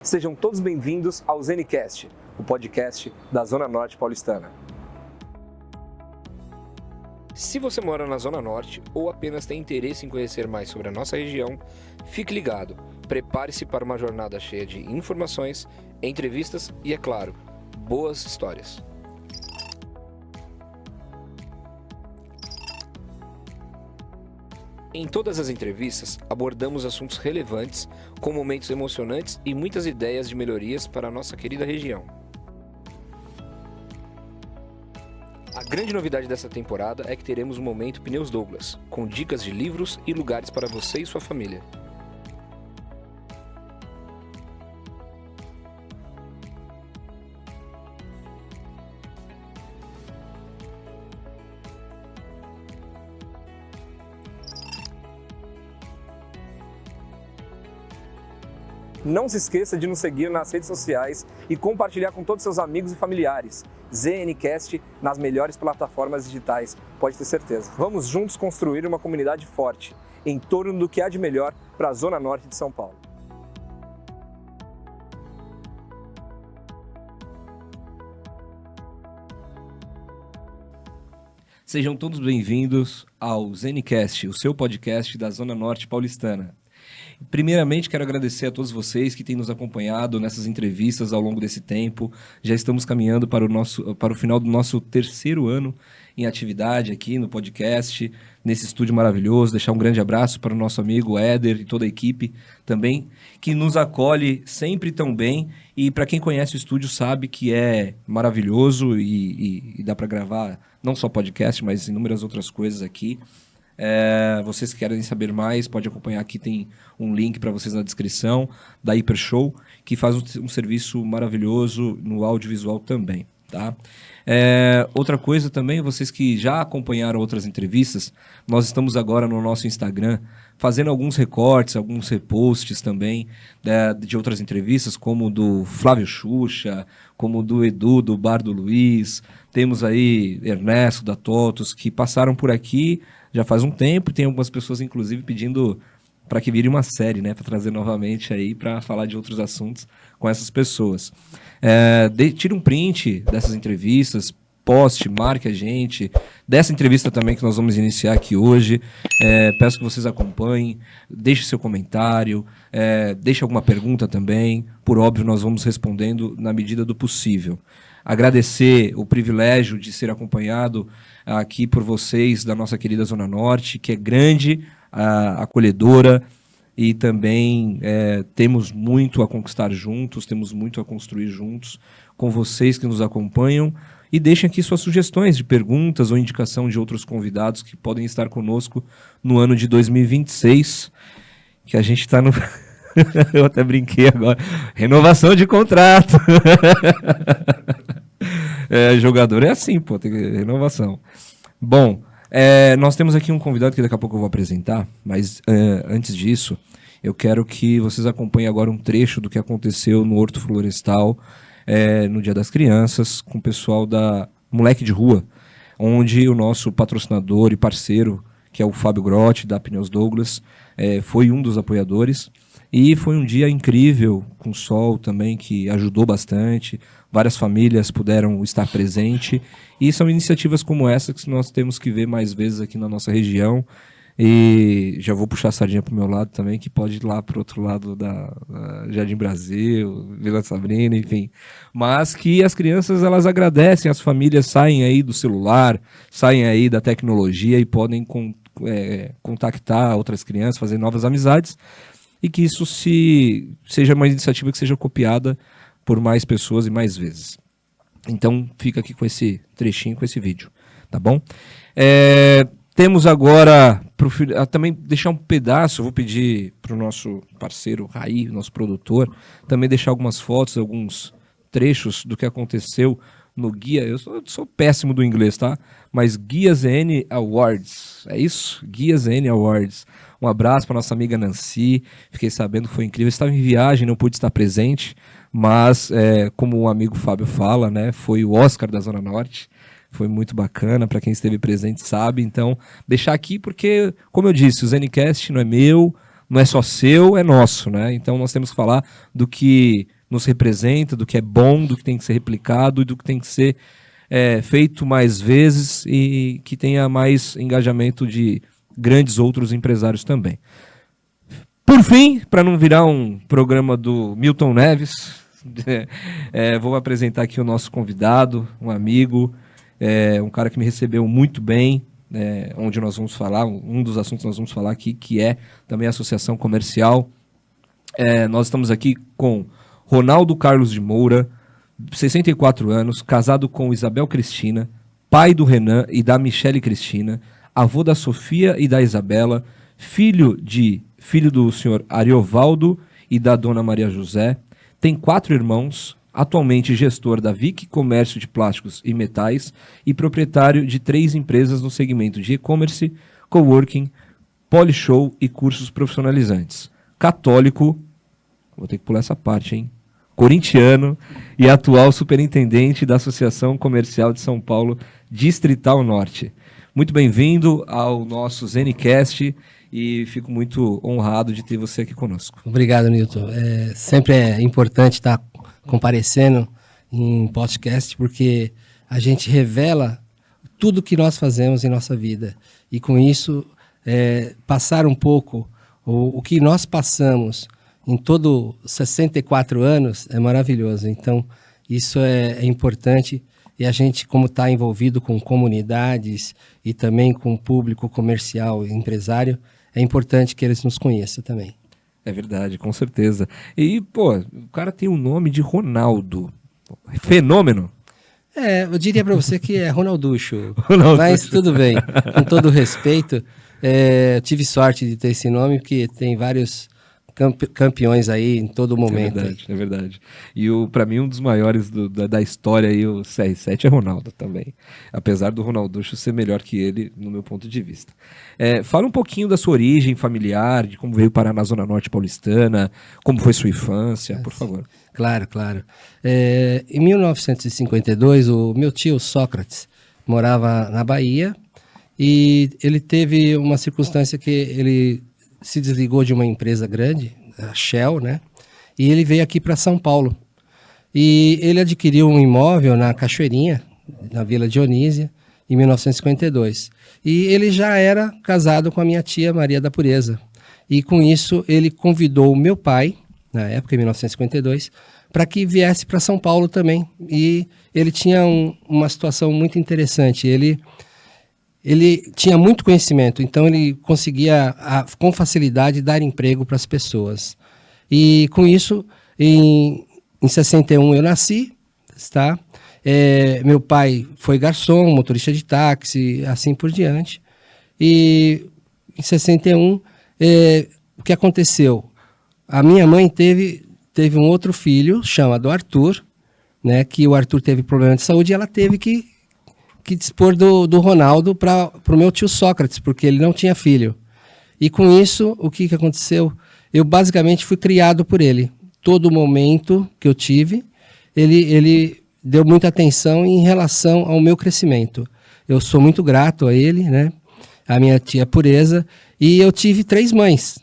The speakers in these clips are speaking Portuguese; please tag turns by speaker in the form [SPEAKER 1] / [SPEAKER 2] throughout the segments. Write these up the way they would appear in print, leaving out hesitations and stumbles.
[SPEAKER 1] Sejam todos bem-vindos ao ZeniCast, o podcast da Zona Norte paulistana.
[SPEAKER 2] Se você mora na Zona Norte ou apenas tem interesse em conhecer mais sobre a nossa região, fique ligado. Prepare-se para uma jornada cheia de informações, entrevistas e, é claro, boas histórias. Em todas as entrevistas, abordamos assuntos relevantes, com momentos emocionantes e muitas ideias de melhorias para a nossa querida região. A grande novidade dessa temporada é que teremos o Momento Pneus Douglas, com dicas de livros e lugares para você e sua família.
[SPEAKER 1] Não se esqueça de nos seguir nas redes sociais e compartilhar com todos seus amigos e familiares. ZeniCast nas melhores plataformas digitais, pode ter certeza. Vamos juntos construir uma comunidade forte em torno do que há de melhor para a Zona Norte de São Paulo.
[SPEAKER 3] Sejam todos bem-vindos ao ZeniCast, o seu podcast da Zona Norte paulistana. Primeiramente, quero agradecer a todos vocês que têm nos acompanhado nessas entrevistas ao longo desse tempo. Já estamos caminhando para o final do nosso terceiro ano em atividade aqui no podcast, nesse estúdio maravilhoso. Deixar um grande abraço para o nosso amigo Éder e toda a equipe também, que nos acolhe sempre tão bem. E para quem conhece o estúdio sabe que é maravilhoso e dá para gravar não só podcast, mas inúmeras outras coisas aqui. Vocês que querem saber mais, pode acompanhar aqui, tem um link para vocês na descrição da Hyper Show, que faz um serviço maravilhoso no audiovisual também, tá? Outra coisa também, vocês que já acompanharam outras entrevistas, nós estamos agora no nosso Instagram fazendo alguns recortes, alguns reposts também de outras entrevistas, como do Flávio Xuxa, como do Edu, do Bar do Luiz. Temos aí Ernesto, da Totos, que passaram por aqui já faz um tempo, e tem algumas pessoas, inclusive, pedindo para que vire uma série, né? Para trazer novamente aí para falar de outros assuntos com essas pessoas. Tire um print dessas entrevistas, poste, marque a gente. Dessa entrevista também que nós vamos iniciar aqui hoje. Peço que vocês acompanhem, deixe seu comentário, deixe alguma pergunta também. Por óbvio, nós vamos respondendo na medida do possível. Agradecer o privilégio de ser acompanhado aqui por vocês da nossa querida Zona Norte, que é grande, acolhedora, e também temos muito a conquistar juntos, temos muito a construir juntos com vocês que nos acompanham. E deixem aqui suas sugestões de perguntas ou indicação de outros convidados que podem estar conosco no ano de 2026, que a gente está no... Eu até brinquei agora. Renovação de contrato. Jogador é assim, pô, tem renovação. Bom, nós temos aqui um convidado que daqui a pouco eu vou apresentar, mas antes disso, eu quero que vocês acompanhem agora um trecho do que aconteceu no Horto Florestal no Dia das Crianças, com o pessoal da Moleque de Rua, onde o nosso patrocinador e parceiro, que é o Fábio Grotti, da Pneus Douglas, foi um dos apoiadores. E foi um dia incrível, com sol também, que ajudou bastante. Várias famílias puderam estar presentes. E são iniciativas como essa que nós temos que ver mais vezes aqui na nossa região. E já vou puxar a sardinha para o meu lado também, que pode ir lá para o outro lado da Jardim Brasil, Vila Sabrina, enfim. Mas que as crianças, elas agradecem, as famílias saem aí do celular, saem aí da tecnologia e podem contactar outras crianças, fazer novas amizades. E que isso seja uma iniciativa que seja copiada por mais pessoas e mais vezes. Então, fica aqui com esse trechinho, com esse vídeo, tá bom? Temos agora, também deixar um pedaço, vou pedir para o nosso parceiro Raí, nosso produtor, também deixar algumas fotos, alguns trechos do que aconteceu no Guia, eu sou péssimo do inglês, tá? Mas Guia ZN Awards, é isso? Guia ZN Awards. Um abraço para nossa amiga Nancy, fiquei sabendo que foi incrível, estava em viagem, não pude estar presente, mas como o amigo Fábio fala, né, foi o Oscar da Zona Norte, foi muito bacana, para quem esteve presente sabe, então deixar aqui porque, como eu disse, o ZeniCast não é meu, não é só seu, é nosso, né? Então nós temos que falar do que nos representa, do que é bom, do que tem que ser replicado e do que tem que ser feito mais vezes e que tenha mais engajamento de grandes outros empresários também. Por fim, para não virar um programa do Milton Neves, vou apresentar aqui o nosso convidado, um amigo, um cara que me recebeu muito bem, onde nós vamos falar, um dos assuntos que nós vamos falar aqui, que é também a associação comercial. Nós estamos aqui com Ronaldo Carlos de Moura, 64 anos, casado com Isabel Cristina, pai do Renan e da Michele Cristina, avô da Sofia e da Isabela, filho do senhor Ariovaldo e da dona Maria José, tem 4 irmãos, atualmente gestor da Vic Comércio de Plásticos e Metais e proprietário de 3 empresas no segmento de e-commerce, coworking, polyshow e cursos profissionalizantes. Católico, vou ter que pular essa parte, hein? Corintiano e atual superintendente da Associação Comercial de São Paulo, Distrital Norte. Muito bem-vindo ao nosso ZeniCast e fico muito honrado de ter você aqui conosco.
[SPEAKER 4] Obrigado, Nilton. Sempre é importante estar comparecendo em podcast porque a gente revela tudo que nós fazemos em nossa vida e com isso passar um pouco o que nós passamos em todo 64 anos é maravilhoso. Então, isso é importante e a gente, como está envolvido com comunidades e também com o público comercial e empresário, é importante que eles nos conheçam também.
[SPEAKER 3] É verdade, com certeza. E, o cara tem o nome de Ronaldo. Fenômeno.
[SPEAKER 4] Eu diria para você que é Ronalducho.
[SPEAKER 3] Ronalducho.
[SPEAKER 4] Mas tudo bem. Com todo respeito, tive sorte de ter esse nome, porque tem vários campeões aí em todo momento.
[SPEAKER 3] É verdade. E para mim um dos maiores da história aí, o CR7 é Ronaldo também. Apesar do Ronalducho ser melhor que ele, no meu ponto de vista. Fala um pouquinho da sua origem familiar, de como veio parar na Zona Norte paulistana, como foi sua infância, por favor.
[SPEAKER 4] Claro. Em 1952, o meu tio Sócrates morava na Bahia e ele teve uma circunstância que ele se desligou de uma empresa grande, a Shell, né? E ele veio aqui para São Paulo. E ele adquiriu um imóvel na Cachoeirinha, na Vila Dionísia, em 1952. E ele já era casado com a minha tia Maria da Pureza. E com isso ele convidou o meu pai, na época, em 1952, para que viesse para São Paulo também. E ele tinha uma situação muito interessante. Ele tinha muito conhecimento, então ele conseguia, com facilidade, dar emprego para as pessoas. E com isso, em 61 eu nasci, tá? Meu pai foi garçom, motorista de táxi, assim por diante. E em 61, o que aconteceu? A minha mãe teve um outro filho, chamado Arthur, né? Que o Arthur teve problema de saúde e ela teve que dispor do Ronaldo para o meu tio Sócrates, porque ele não tinha filho. E com isso, o que aconteceu? Eu basicamente fui criado por ele. Todo momento que eu tive, ele deu muita atenção em relação ao meu crescimento. Eu sou muito grato a ele, né? A minha tia Pureza. E eu tive 3 mães.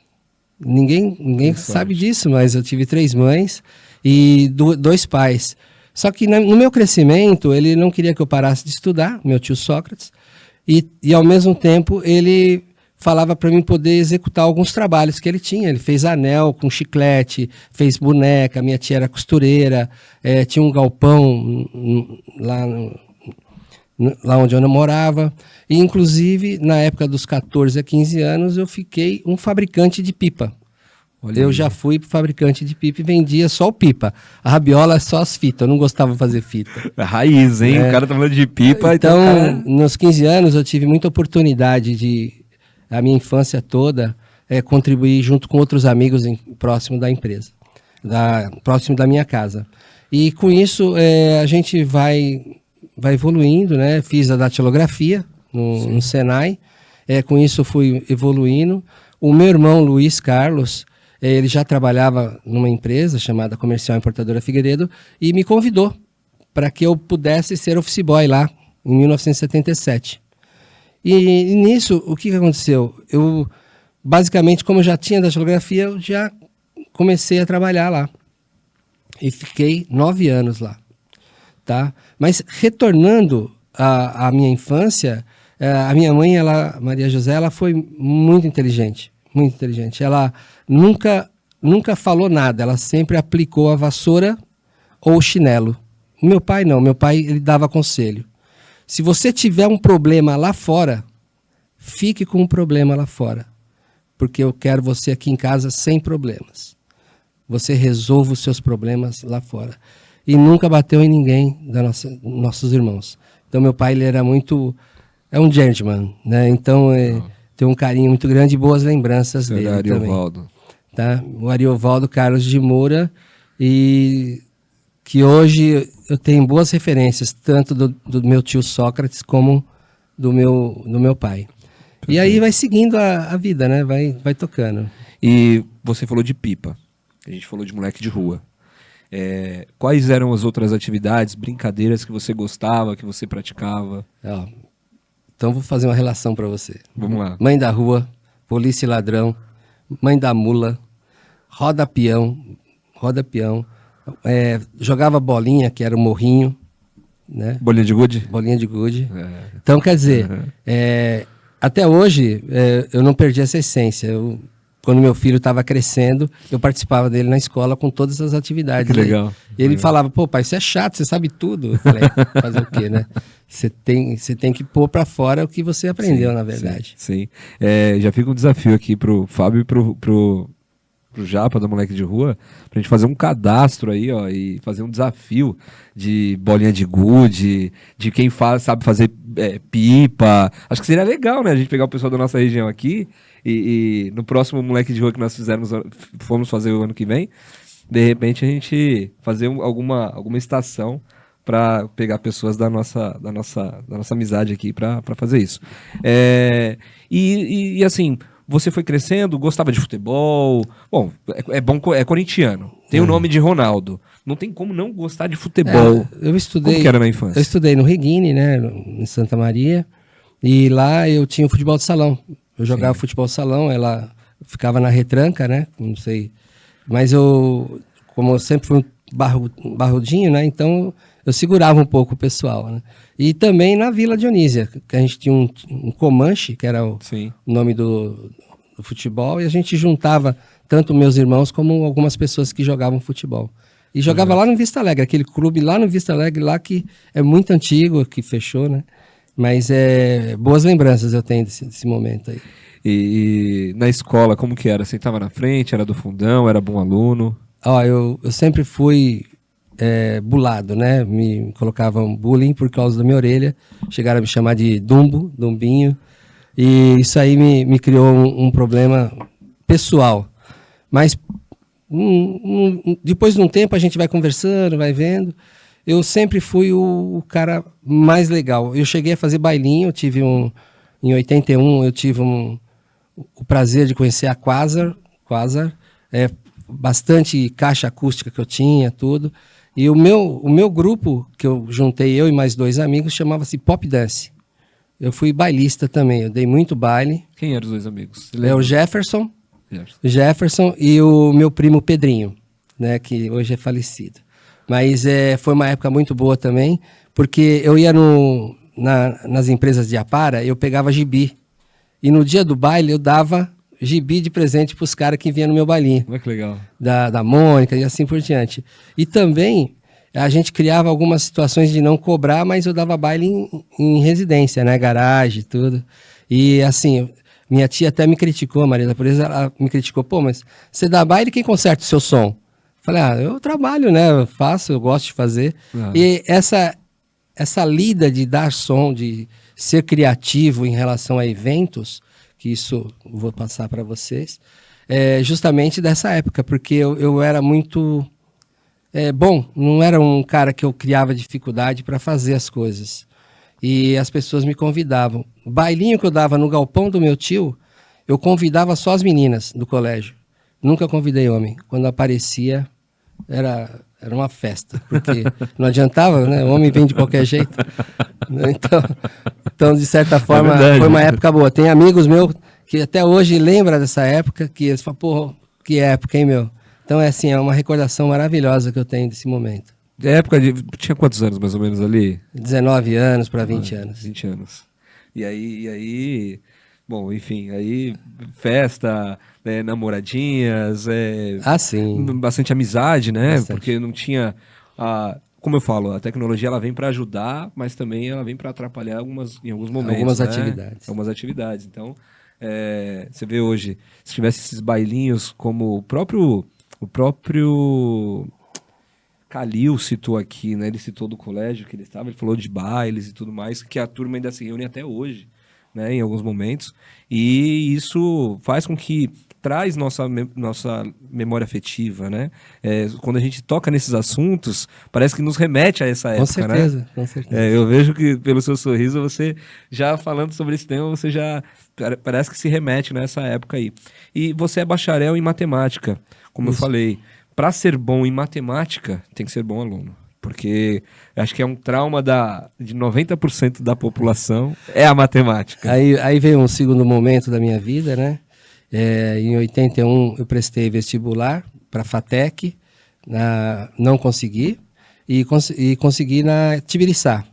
[SPEAKER 4] Ninguém sabe disso, mas eu tive 3 mães e 2 pais. Só que no meu crescimento, ele não queria que eu parasse de estudar, meu tio Sócrates, e ao mesmo tempo ele falava para mim poder executar alguns trabalhos que ele tinha. Ele fez anel com chiclete, fez boneca, minha tia era costureira, tinha um galpão lá onde eu morava. E, inclusive, na época dos 14 a 15 anos, eu fiquei um fabricante de pipa. Olha, eu já fui fabricante de pipa e vendia só o pipa. A rabiola, só as fitas. Eu não gostava de fazer fita.
[SPEAKER 3] Raiz, hein? O cara tá falando de pipa.
[SPEAKER 4] Então, nos 15 anos, eu tive muita oportunidade de, a minha infância toda, contribuir junto com outros amigos próximo da empresa, próximo da minha casa. E com isso, a gente vai evoluindo, né? Fiz a datilografia no Senai. Com isso, eu fui evoluindo. O meu irmão, Luiz Carlos, ele já trabalhava numa empresa chamada Comercial Importadora Figueiredo e me convidou para que eu pudesse ser office boy lá, em 1977. E nisso, o que aconteceu? Eu basicamente, como eu já tinha datilografia, eu já comecei a trabalhar lá. E fiquei 9 anos lá. Tá? Mas retornando à minha infância, a minha mãe, Maria José, ela foi muito inteligente. Muito inteligente. Ela nunca falou nada, ela sempre aplicou a vassoura ou o chinelo. Meu pai não, meu pai ele dava conselho. Se você tiver um problema lá fora, fique com um problema lá fora, porque eu quero você aqui em casa sem problemas. Você resolve os seus problemas lá fora. E nunca bateu em ninguém nossos irmãos. Então meu pai ele era muito, é um gentleman, né? Então tem um carinho muito grande e boas lembranças dele
[SPEAKER 3] Ariovaldo.
[SPEAKER 4] Também. Tá? O Ariovaldo Carlos de Moura, e que hoje eu tenho boas referências, tanto do meu tio Sócrates como do meu pai. Perfeito. E aí vai seguindo a vida, né? Vai tocando.
[SPEAKER 3] E você falou de pipa, a gente falou de moleque de rua. Quais eram as outras atividades, brincadeiras que você gostava, que você praticava?
[SPEAKER 4] Então vou fazer uma relação para você.
[SPEAKER 3] Vamos lá.
[SPEAKER 4] Mãe da rua, polícia e ladrão, mãe da mula, roda peão, jogava bolinha, que era o morrinho, né?
[SPEAKER 3] Bolinha de gude?
[SPEAKER 4] Bolinha de gude. Então, quer dizer, até hoje eu não perdi essa essência. Quando meu filho estava crescendo, eu participava dele na escola com todas as atividades.
[SPEAKER 3] Que legal.
[SPEAKER 4] E ele falava, pô, pai, isso é chato, você sabe tudo. Eu falei, fazer o quê, né? Você tem que pôr para fora o que você aprendeu, na verdade.
[SPEAKER 3] Sim. Já fica um desafio aqui pro Fábio e pro Japa, do Moleque de Rua, pra gente fazer um cadastro aí, ó, e fazer um desafio de bolinha de gude, de quem sabe fazer pipa. Acho que seria legal, né? A gente pegar o pessoal da nossa região aqui e no próximo Moleque de Rua que nós fomos fazer o ano que vem, de repente a gente fazer alguma estação para pegar pessoas da nossa amizade aqui para fazer isso. E assim, você foi crescendo, gostava de futebol. Bom, é corintiano. Tem o nome de Ronaldo. Não tem como não gostar de futebol.
[SPEAKER 4] Eu estudei.
[SPEAKER 3] Como que era na infância?
[SPEAKER 4] Eu estudei no Reguine, né, em Santa Maria. E lá eu tinha o futebol de salão. Eu jogava futebol de salão, ela ficava na retranca, né? Não sei. Mas como eu sempre fui um barrudinho, né? Então eu segurava um pouco o pessoal, né? E também na Vila Dionísia, que a gente tinha um Comanche, que era o nome do futebol, e a gente juntava tanto meus irmãos como algumas pessoas que jogavam futebol. E jogava lá no Vista Alegre, aquele clube lá no Vista Alegre, lá que é muito antigo, que fechou, né? Mas boas lembranças eu tenho desse momento aí.
[SPEAKER 3] E na escola, como que era? Você estava na frente, era do fundão, era bom aluno?
[SPEAKER 4] Eu sempre fui bulado, né? Me colocavam bullying por causa da minha orelha. Chegaram a me chamar de Dumbinho. E isso aí me criou um problema pessoal. Mas depois de um tempo a gente vai conversando, vai vendo. Eu sempre fui o cara mais legal. Eu cheguei a fazer bailinho, em 81 eu tive o prazer de conhecer a Quasar, bastante caixa acústica que eu tinha, tudo. E o meu grupo, que eu juntei eu e mais 2 amigos, chamava-se Pop Dance. Eu fui bailista também, eu dei muito baile.
[SPEAKER 3] Quem eram os 2 amigos?
[SPEAKER 4] O Jefferson e o meu primo Pedrinho, né, que hoje é falecido. Mas foi uma época muito boa também, porque eu ia nas empresas de Apara, eu pegava gibi. E no dia do baile eu dava gibi de presente para os caras que vinham no meu bailinho.
[SPEAKER 3] Olha que legal.
[SPEAKER 4] Da Mônica e assim por diante. E também a gente criava algumas situações de não cobrar, mas eu dava baile em residência, né? Garagem, tudo. E assim, minha tia até me criticou, a Maria da Pureza, ela me criticou, pô, mas você dá baile, quem conserta o seu som? Falei, eu trabalho, né? Eu faço, eu gosto de fazer. E essa lida de dar som, de ser criativo em relação a eventos, que isso eu vou passar para vocês, justamente dessa época, porque eu era muito bom, não era um cara que eu criava dificuldade para fazer as coisas. E as pessoas me convidavam. O bailinho que eu dava no galpão do meu tio, eu convidava só as meninas do colégio. Nunca convidei homem. Quando aparecia, era uma festa, porque não adiantava, né? O homem vem de qualquer jeito. Então de certa forma, foi uma época boa. Tem amigos meus que até hoje lembra dessa época, que eles falam, pô, que época, hein, meu? Então é assim, é uma recordação maravilhosa que eu tenho desse momento.
[SPEAKER 3] Da época tinha quantos anos mais ou menos ali?
[SPEAKER 4] 19 anos para 20 anos.
[SPEAKER 3] 20 anos. E aí, bom, enfim, aí festa, né, namoradinhas,
[SPEAKER 4] Sim.
[SPEAKER 3] bastante amizade, né?
[SPEAKER 4] Bastante.
[SPEAKER 3] Porque não tinha como eu falo, a tecnologia ela vem para ajudar, mas também ela vem para atrapalhar em alguns momentos.
[SPEAKER 4] Algumas
[SPEAKER 3] né?
[SPEAKER 4] atividades.
[SPEAKER 3] Algumas atividades. Então, você vê hoje, se tivesse esses bailinhos como o próprio Calil citou aqui, né? Ele citou do colégio que ele estava, ele falou de bailes e tudo mais, que a turma ainda se reúne até hoje, né? Em alguns momentos. E isso faz com que traz nossa memória afetiva, né? Quando a gente toca nesses assuntos, parece que nos remete a essa época, né?
[SPEAKER 4] Com certeza.
[SPEAKER 3] Eu vejo que pelo seu sorriso, você já falando sobre esse tema, você já parece que se remete nessa época aí. E você é bacharel em matemática, como
[SPEAKER 4] Isso.
[SPEAKER 3] eu falei. Para ser bom em matemática, tem que ser bom aluno. Porque acho que é um trauma de 90% da população, é a matemática.
[SPEAKER 4] Aí veio um segundo momento da minha vida, né? Em 81 eu prestei vestibular para a FATEC, não consegui, e consegui na Tibiriçá.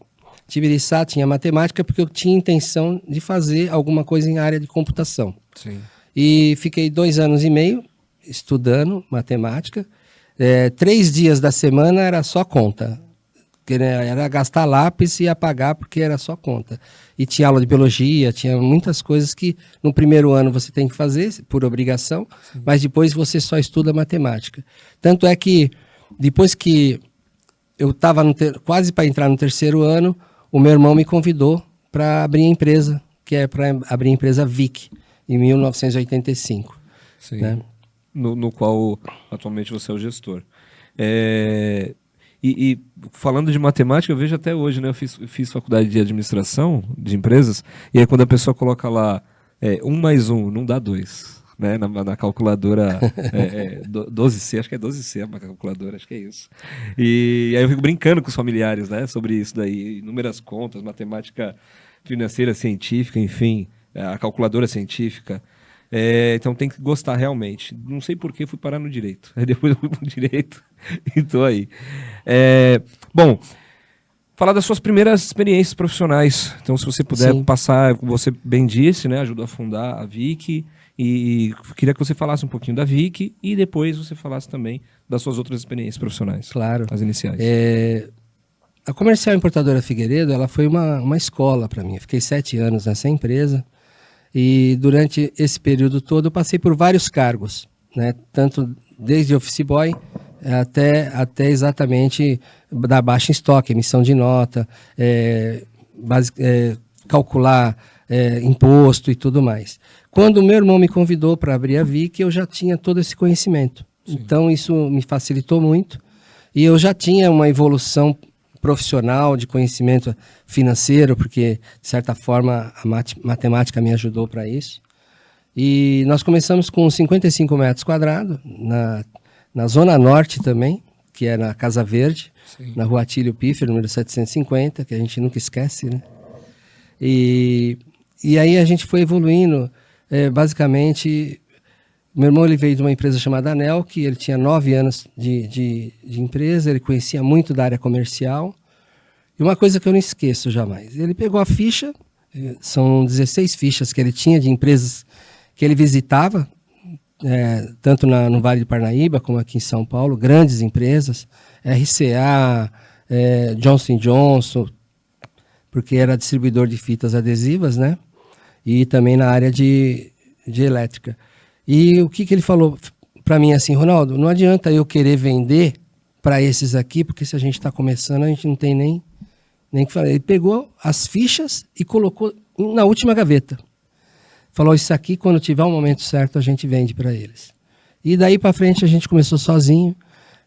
[SPEAKER 4] Tibiriçá tinha matemática porque eu tinha intenção de fazer alguma coisa em área de computação.
[SPEAKER 3] Sim.
[SPEAKER 4] E fiquei 2 anos e meio estudando matemática. 3 dias da semana era só conta. Era gastar lápis e apagar porque era só conta. E tinha aula de biologia, tinha muitas coisas que no primeiro ano você tem que fazer por obrigação, mas depois você só estuda matemática. Tanto é que depois que eu estava quase para entrar no 3º ano, o meu irmão me convidou para abrir a empresa, que é para abrir a empresa VIC, em 1985.
[SPEAKER 3] Sim.
[SPEAKER 4] Né?
[SPEAKER 3] No qual atualmente você é o gestor. E falando de matemática, eu vejo até hoje, né? Eu fiz faculdade de administração de empresas, e aí quando a pessoa coloca lá 1 mais 1, não dá 2. Né? Na calculadora 12C, acho que é 12C a calculadora, acho que é isso. E aí eu fico brincando com os familiares, né? Sobre isso daí, inúmeras contas, matemática financeira científica, enfim, a calculadora científica. Então tem que gostar realmente. Não sei por que fui parar no direito. Aí depois eu fui pro direito e tô aí. Bom, falar das suas primeiras experiências profissionais. Então se você puder passar, você bem disse, né? Ajudou a fundar a VIC. E queria que você falasse um pouquinho da VIC e depois você falasse também das suas outras experiências profissionais.
[SPEAKER 4] Claro.
[SPEAKER 3] As iniciais.
[SPEAKER 4] A Comercial Importadora Figueiredo, ela foi uma escola para mim. Eu fiquei 7 anos nessa empresa. E durante esse período todo eu passei por vários cargos, né? Tanto desde office boy até exatamente da baixa em estoque, emissão de nota, calcular imposto e tudo mais. Quando o meu irmão me convidou para abrir a VIC, eu já tinha todo esse conhecimento. Sim. Então isso me facilitou muito e eu já tinha uma evolução profissional, de conhecimento financeiro, porque, de certa forma, a matemática me ajudou para isso. E nós começamos com 55 metros quadrados, na Zona Norte também, que é na Casa Verde, sim, na Rua Atílio Piffer, número 750, que a gente nunca esquece, né? E aí a gente foi evoluindo, basicamente... Meu irmão ele veio de uma empresa chamada Anel, que ele tinha 9 anos de empresa, ele conhecia muito da área comercial. E uma coisa que eu não esqueço jamais, ele pegou a ficha, são 16 fichas que ele tinha de empresas que ele visitava, tanto no Vale do Parnaíba como aqui em São Paulo, grandes empresas, RCA, Johnson & Johnson, porque era distribuidor de fitas adesivas, né? E também na área de elétrica. E o que ele falou para mim assim, Ronaldo, não adianta eu querer vender para esses aqui, porque se a gente está começando, a gente não tem nem que falar. Ele pegou as fichas e colocou na última gaveta. Falou, isso aqui, quando tiver o momento certo, a gente vende para eles. E daí para frente a gente começou sozinho.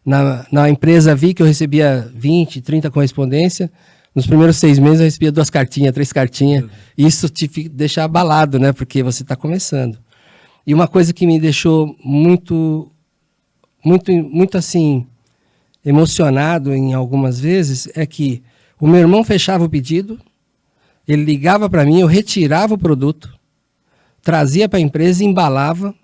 [SPEAKER 4] Na empresa VIC eu recebia 20, 30 correspondência. Nos primeiros 6 meses eu recebia 2 cartinhas, 3 cartinhas. Isso te deixa abalado, né? Porque você está começando. E uma coisa que me deixou muito assim, emocionado em algumas vezes, é que o meu irmão fechava o pedido, ele ligava para mim, eu retirava o produto, trazia para a empresa, embalava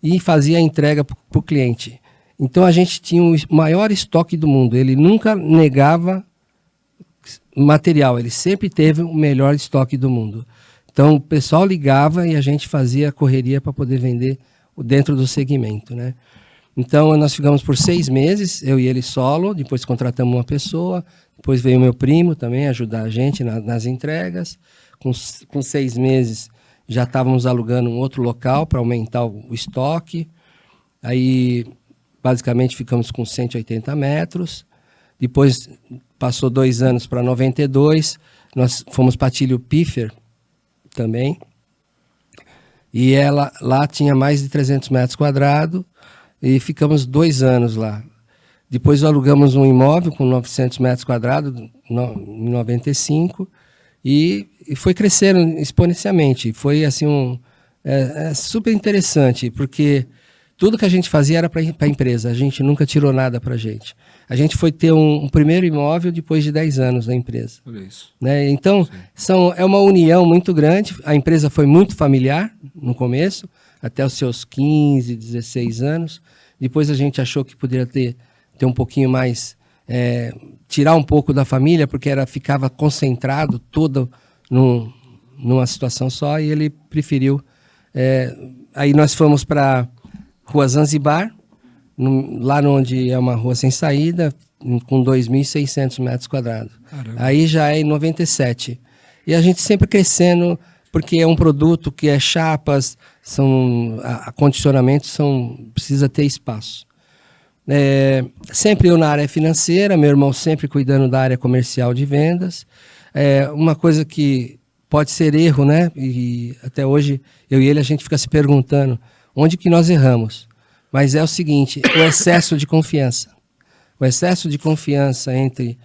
[SPEAKER 4] e fazia a entrega para o cliente. Então a gente tinha o maior estoque do mundo. Ele nunca negava material, ele sempre teve o melhor estoque do mundo. Então o pessoal ligava e a gente fazia a correria para poder vender dentro do segmento, né? Então nós ficamos por 6 meses, eu e ele solo, depois contratamos uma pessoa, depois veio meu primo também ajudar a gente nas entregas. Com 6 meses já estávamos alugando um outro local para aumentar o estoque. Aí basicamente ficamos com 180 metros. Depois passou 2 anos para 92, nós fomos para Tílio Piffer também. E lá tinha mais de 300 metros quadrados e ficamos 2 anos lá. Depois alugamos um imóvel com 900 metros quadrados em 95 e foi crescendo exponencialmente. Foi assim super interessante, porque tudo que a gente fazia era para a empresa, a gente nunca tirou nada para a gente. A gente foi ter um primeiro imóvel depois de 10 anos da empresa.
[SPEAKER 3] Olha isso.
[SPEAKER 4] Né? Então, é uma união muito grande. A empresa foi muito familiar no começo, até os seus 15, 16 anos. Depois a gente achou que poderia ter um pouquinho mais, tirar um pouco da família, porque ficava concentrado todo numa situação só, e ele preferiu. Aí nós fomos para Rua Zanzibar, lá onde é uma rua sem saída, com 2.600 metros quadrados.
[SPEAKER 3] Caramba.
[SPEAKER 4] Aí já é em 97. E a gente sempre crescendo, porque é um produto que é chapas, acondicionamento, precisa ter espaço. Sempre eu na área financeira, meu irmão sempre cuidando da área comercial de vendas. Uma coisa que pode ser erro, né? E até hoje eu e ele a gente fica se perguntando onde que nós erramos. Mas é o seguinte, o excesso de confiança. O excesso de confiança entre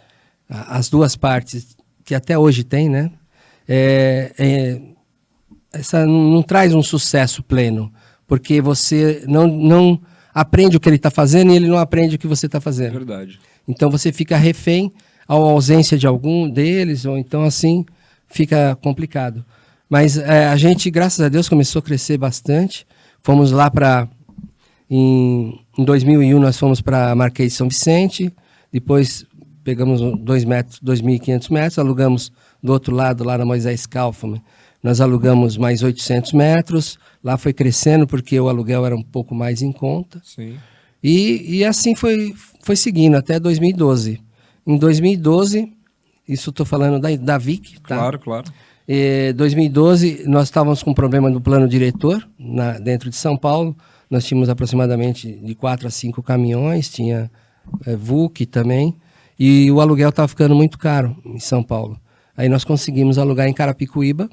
[SPEAKER 4] as duas partes, que até hoje tem, né? Essa não traz um sucesso pleno, porque você não aprende o que ele está fazendo e ele não aprende o que você está fazendo.
[SPEAKER 3] Verdade.
[SPEAKER 4] Então você fica refém à ausência de algum deles, ou então assim fica complicado. Mas a gente, graças a Deus, começou a crescer bastante. Fomos lá em 2001 nós fomos para Marquês de São Vicente, depois pegamos 2.500 metros, alugamos do outro lado, lá na Moisés Kaufmann, nós alugamos mais 800 metros, lá foi crescendo porque o aluguel era um pouco mais em conta.
[SPEAKER 3] Sim.
[SPEAKER 4] E assim foi seguindo até 2012. Em 2012, isso estou falando da Vic, tá?
[SPEAKER 3] Claro, claro.
[SPEAKER 4] Em 2012, nós estávamos com um problema do plano diretor dentro de São Paulo. Nós tínhamos aproximadamente de 4 a 5 caminhões, tinha VUC também, e o aluguel estava ficando muito caro em São Paulo. Aí nós conseguimos alugar em Carapicuíba,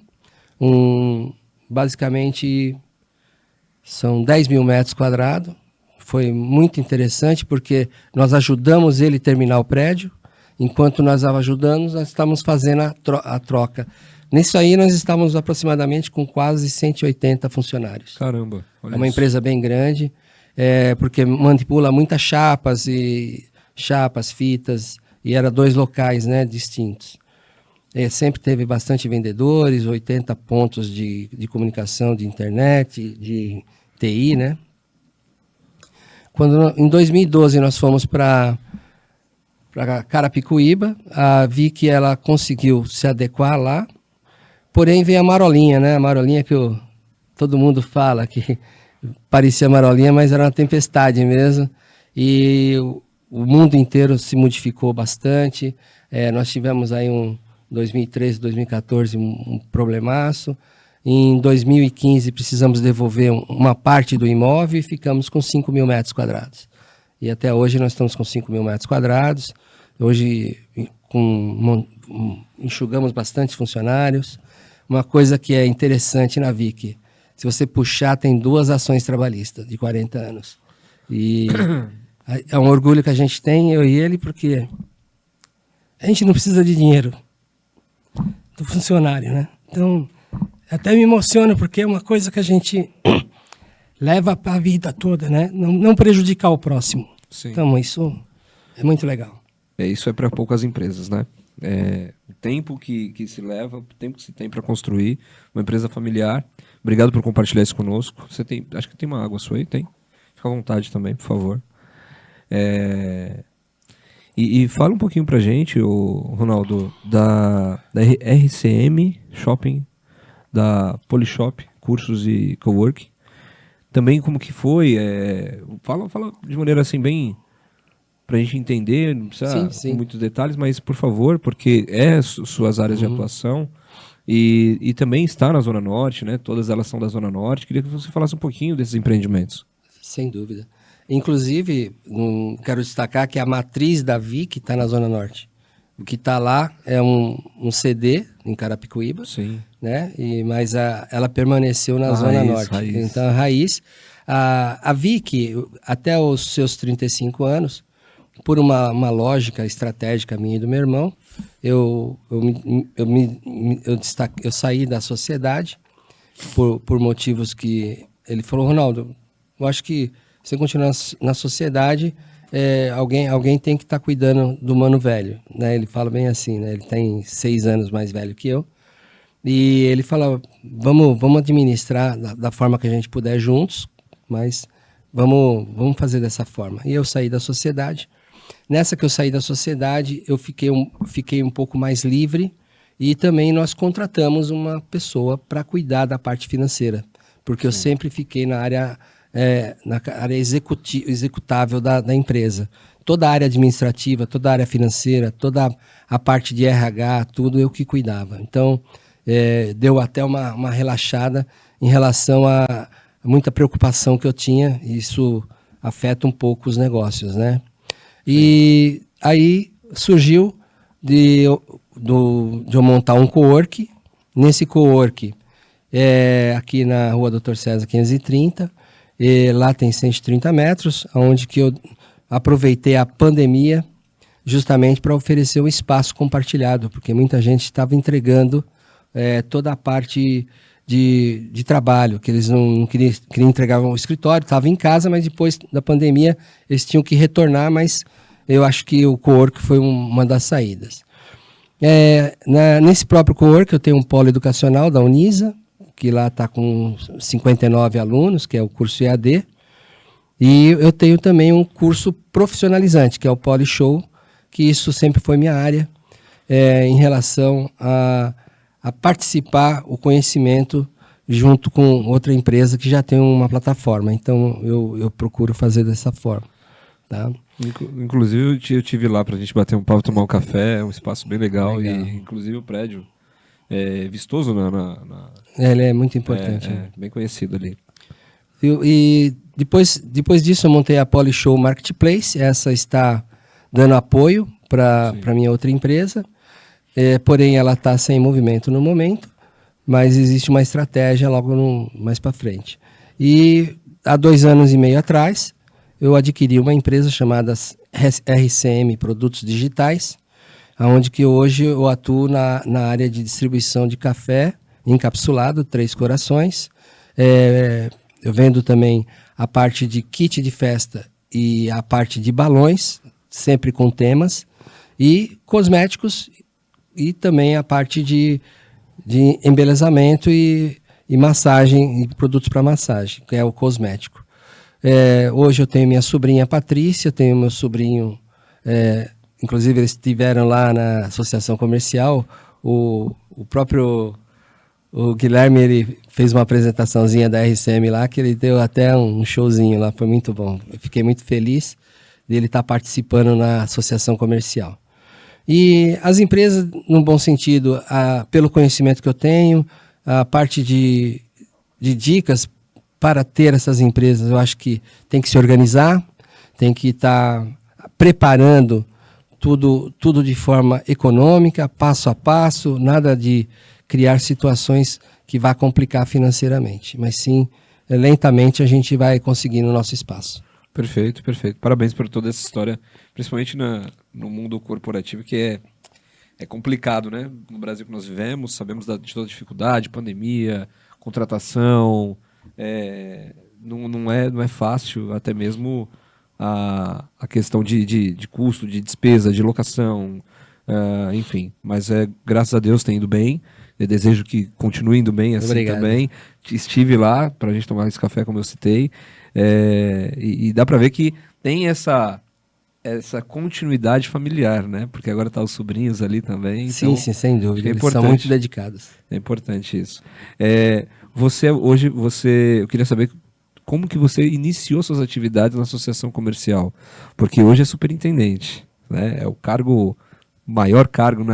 [SPEAKER 4] basicamente são 10.000 metros quadrados. Foi muito interessante porque nós ajudamos ele a terminar o prédio, enquanto nós ajudamos, nós estávamos fazendo a troca. Nisso aí nós estávamos aproximadamente com quase 180 funcionários.
[SPEAKER 3] Caramba, olha
[SPEAKER 4] É uma
[SPEAKER 3] isso.
[SPEAKER 4] empresa bem grande, porque manipula muitas chapas, fitas, e era 2 locais, né, distintos. Sempre teve bastante vendedores, 80 pontos de comunicação, de internet, de TI, né? Em 2012 nós fomos para Carapicuíba, a Vicky ela conseguiu se adequar lá, porém veio a marolinha, né? A marolinha que todo mundo fala que parecia marolinha, mas era uma tempestade mesmo. E o mundo inteiro se modificou bastante. Nós tivemos aí 2013, 2014 um problemaço. Em 2015 precisamos devolver uma parte do imóvel e ficamos com 5.000 metros quadrados. E até hoje nós estamos com 5.000 metros quadrados. Hoje enxugamos bastante funcionários. Uma coisa que é interessante na Vic, se você puxar, tem 2 ações trabalhistas de 40 anos. E é um orgulho que a gente tem, eu e ele, porque a gente não precisa de dinheiro do funcionário, né? Então, até me emociona, porque é uma coisa que a gente leva para a vida toda, né? Não prejudicar o próximo.
[SPEAKER 3] Sim.
[SPEAKER 4] Então, isso é muito legal.
[SPEAKER 3] Isso é para poucas empresas, né? O tempo que se leva, o tempo que se tem para construir uma empresa familiar. Obrigado por compartilhar isso conosco. Acho que tem uma água sua aí, tem? Fica à vontade também, por favor. E fala um pouquinho pra gente, Ronaldo, da RCM Shopping, da Polishop, cursos e coworking. Também como que foi, fala de maneira assim bem pra gente entender, não precisa
[SPEAKER 4] Sim.
[SPEAKER 3] com muitos detalhes, mas por favor, porque suas áreas de atuação e também está na Zona Norte, né? Todas elas são da Zona Norte. Queria que você falasse um pouquinho desses empreendimentos.
[SPEAKER 4] Sem dúvida. Inclusive, quero destacar que a matriz da VIC está na Zona Norte. O que está lá é um CD em Carapicuíba,
[SPEAKER 3] Sim.
[SPEAKER 4] né? Mas ela permaneceu na Zona Norte.
[SPEAKER 3] Raiz.
[SPEAKER 4] Então, a raiz. A VIC, até os seus 35 anos, por uma lógica estratégica minha e do meu irmão, eu saí da sociedade por motivos que... Ele falou, Ronaldo, eu acho que você continuar na sociedade, alguém tem que estar cuidando do mano velho, né? Ele fala bem assim, né? Ele tem 6 anos mais velho que eu. E ele fala, vamos administrar da forma que a gente puder juntos, mas vamos fazer dessa forma. E eu saí da sociedade. Nessa que eu saí da sociedade, eu fiquei um pouco mais livre e também nós contratamos uma pessoa para cuidar da parte financeira, porque eu sempre fiquei na área executável da empresa. Toda a área administrativa, toda a área financeira, toda a parte de RH, tudo eu que cuidava. Então, deu até uma relaxada em relação a muita preocupação que eu tinha, e isso afeta um pouco os negócios, né? E aí surgiu de eu montar um co-work. Nesse co-work, aqui na rua Dr. César 530, lá tem 130 metros, onde que eu aproveitei a pandemia justamente para oferecer um espaço compartilhado, porque muita gente estava entregando toda a parte de trabalho, que eles não queriam entregar ao escritório, estavam em casa, mas depois da pandemia eles tinham que retornar, mas eu acho que o co-work foi uma das saídas. Nesse próprio co-work eu tenho um polo educacional da Unisa, que lá está com 59 alunos, que é o curso EAD, e eu tenho também um curso profissionalizante, que é o Polishow, que isso sempre foi minha área, em relação a participar o conhecimento junto com outra empresa que já tem uma plataforma. Então, eu procuro fazer dessa forma. Tá?
[SPEAKER 3] Inclusive, eu tive lá pra gente bater um papo, tomar um café, é um espaço bem legal. E inclusive o prédio é vistoso
[SPEAKER 4] Ele é muito importante.
[SPEAKER 3] Bem conhecido ali.
[SPEAKER 4] E depois disso eu montei a Polishow Marketplace, essa está dando apoio para minha outra empresa, porém ela está sem movimento no momento, mas existe uma estratégia logo mais para frente. E há 2 anos e meio atrás, eu adquiri uma empresa chamada RCM Produtos Digitais, onde que hoje eu atuo na área de distribuição de café encapsulado, 3 Corações. Eu vendo também a parte de kit de festa e a parte de balões, sempre com temas, e cosméticos, e também a parte de embelezamento e massagem, e produtos para massagem, que é o cosmético. Hoje eu tenho minha sobrinha Patrícia, tenho meu sobrinho, inclusive eles estiveram lá na associação comercial, o próprio Guilherme, ele fez uma apresentaçãozinha da RCM lá, que ele deu até um showzinho lá, foi muito bom. Eu fiquei muito feliz dele estar participando na associação comercial. E as empresas, num bom sentido, pelo conhecimento que eu tenho, a parte de dicas para ter essas empresas, eu acho que tem que se organizar, tem que estar preparando tudo de forma econômica, passo a passo, nada de criar situações que vá complicar financeiramente, mas sim, lentamente a gente vai conseguindo o nosso espaço.
[SPEAKER 3] Perfeito, perfeito. Parabéns por toda essa história, principalmente no mundo corporativo, que é complicado, né? No Brasil que nós vivemos, sabemos de toda a dificuldade, pandemia, contratação, não é fácil, até mesmo a questão de custo, de despesa, de locação, enfim. Mas graças a Deus tem ido bem. Eu desejo que continue indo bem assim. Obrigado. Também. Estive lá para a gente tomar esse café, como eu citei. E dá para ver que tem essa continuidade familiar, né? Porque agora tá os sobrinhos ali também.
[SPEAKER 4] Sim,
[SPEAKER 3] então,
[SPEAKER 4] sim, sem dúvida. Eles são muito dedicados.
[SPEAKER 3] É importante isso. Eu queria saber como que você iniciou suas atividades na associação comercial, porque hoje é superintendente, né? É o maior cargo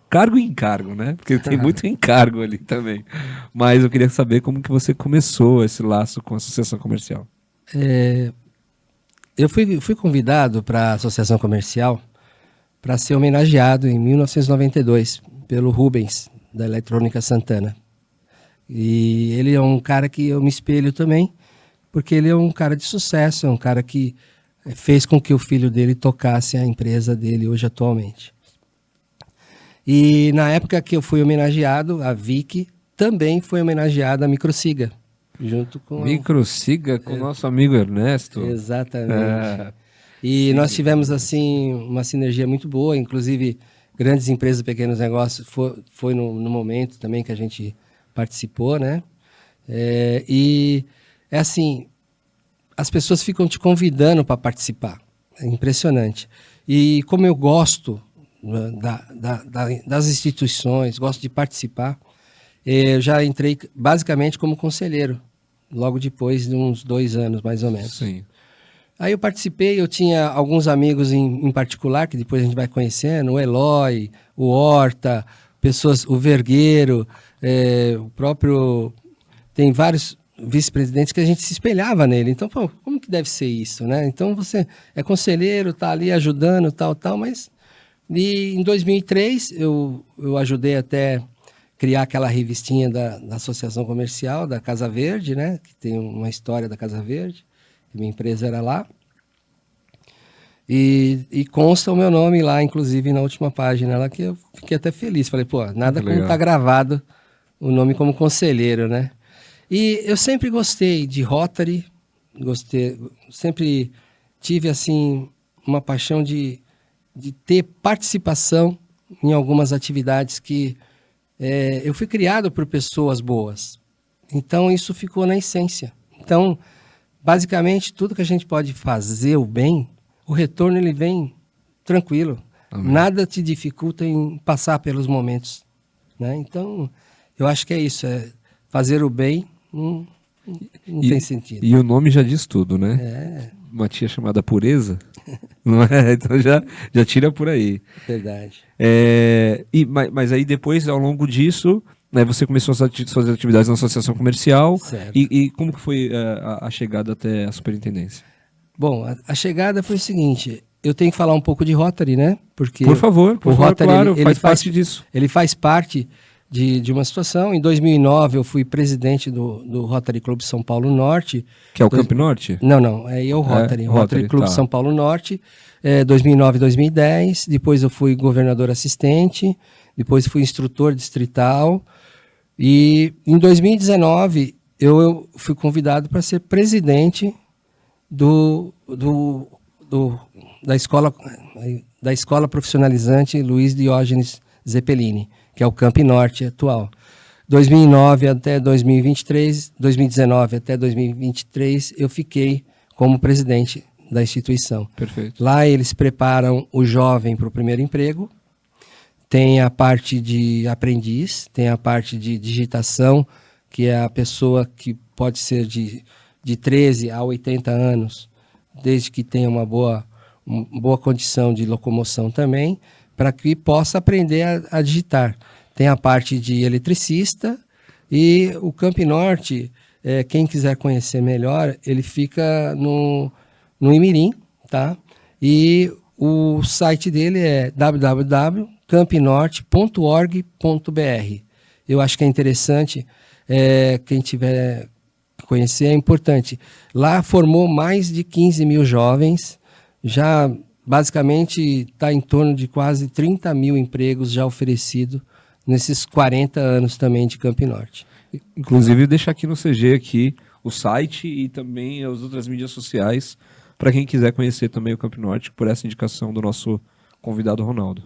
[SPEAKER 3] cargo e encargo, né? Porque tem muito encargo ali também. Mas eu queria saber como que você começou esse laço com a associação comercial.
[SPEAKER 4] Eu fui convidado para a associação comercial para ser homenageado em 1992 pelo Rubens, da Eletrônica Santana. E ele é um cara que eu me espelho também, porque ele é um cara de sucesso, é um cara que fez com que o filho dele tocasse a empresa dele hoje atualmente. E na época que eu fui homenageado, a Vicky também foi homenageada a Microsiga. Junto com
[SPEAKER 3] Microsiga, com o nosso amigo Ernesto.
[SPEAKER 4] Exatamente. E nós tivemos assim uma sinergia muito boa, inclusive grandes empresas, pequenos negócios, foi no momento também que a gente participou, né? E é assim, as pessoas ficam te convidando para participar, é impressionante. E como eu gosto das instituições, gosto de participar, eu já entrei basicamente como conselheiro, logo depois de uns 2 anos, mais ou menos.
[SPEAKER 3] Sim.
[SPEAKER 4] Aí eu participei, eu tinha alguns amigos em particular, que depois a gente vai conhecendo, o Eloy, o Horta, o Vergueiro, o próprio... Tem vários vice-presidentes que a gente se espelhava nele. Então, pô, como que deve ser isso, né? Então, você é conselheiro, tá ali ajudando, tal, mas... E em 2003, eu ajudei até criar aquela revistinha da Associação Comercial, da Casa Verde, né? Que tem uma história da Casa Verde. Minha empresa era lá. E consta o meu nome lá, inclusive na última página, lá, que eu fiquei até feliz. Falei, pô, nada como tá gravado o nome como conselheiro, né? E eu sempre gostei de Rotary, sempre tive, assim, uma paixão de ter participação em algumas atividades que eu fui criado por pessoas boas. Então, isso ficou na essência. Então, basicamente, tudo que a gente pode fazer o bem, o retorno ele vem tranquilo. Amém. Nada te dificulta em passar pelos momentos, né? Então, eu acho que é isso. Fazer o bem não tem sentido.
[SPEAKER 3] E o nome já diz tudo, né? Uma tia chamada Pureza, não é? Então já tira por aí.
[SPEAKER 4] Verdade.
[SPEAKER 3] Mas aí depois, ao longo disso... Né, você começou suas atividades na associação comercial. E como que foi a chegada até a superintendência?
[SPEAKER 4] Bom, a chegada foi o seguinte, eu tenho que falar um pouco de Rotary, né? Porque
[SPEAKER 3] por favor,
[SPEAKER 4] Rotary,
[SPEAKER 3] claro, ele faz parte disso.
[SPEAKER 4] Ele faz parte de uma situação. Em 2009 eu fui presidente do Rotary Clube São Paulo Norte.
[SPEAKER 3] Que é o Camp Norte?
[SPEAKER 4] Não, é o Rotary. Rotary Clube São Paulo Norte, 2009 e 2010. Depois eu fui governador assistente, depois fui instrutor distrital. E em 2019 eu fui convidado para ser presidente da escola profissionalizante Luiz Diógenes Zeppelini, que é o Camp Norte atual. 2019 até 2023, 2019 até 2023 eu fiquei como presidente da instituição.
[SPEAKER 3] Perfeito.
[SPEAKER 4] Lá eles preparam o jovem para o primeiro emprego. Tem a parte de aprendiz, tem a parte de digitação, que é a pessoa que pode ser de 13 a 80 anos, desde que tenha uma boa condição de locomoção também, para que possa aprender a digitar. Tem a parte de eletricista e o Camp Norte, quem quiser conhecer melhor, ele fica no Imirim, tá? E o site dele é www.campnorte.org.br. Eu acho que é interessante, quem tiver que conhecer, é importante. Lá formou mais de 15 mil jovens, já basicamente está em torno de quase 30 mil empregos já oferecidos nesses 40 anos também de Camp Norte.
[SPEAKER 3] Inclusive, deixar aqui no CG o site e também as outras mídias sociais, para quem quiser conhecer também o Camp Norte, por essa indicação do nosso convidado Ronaldo.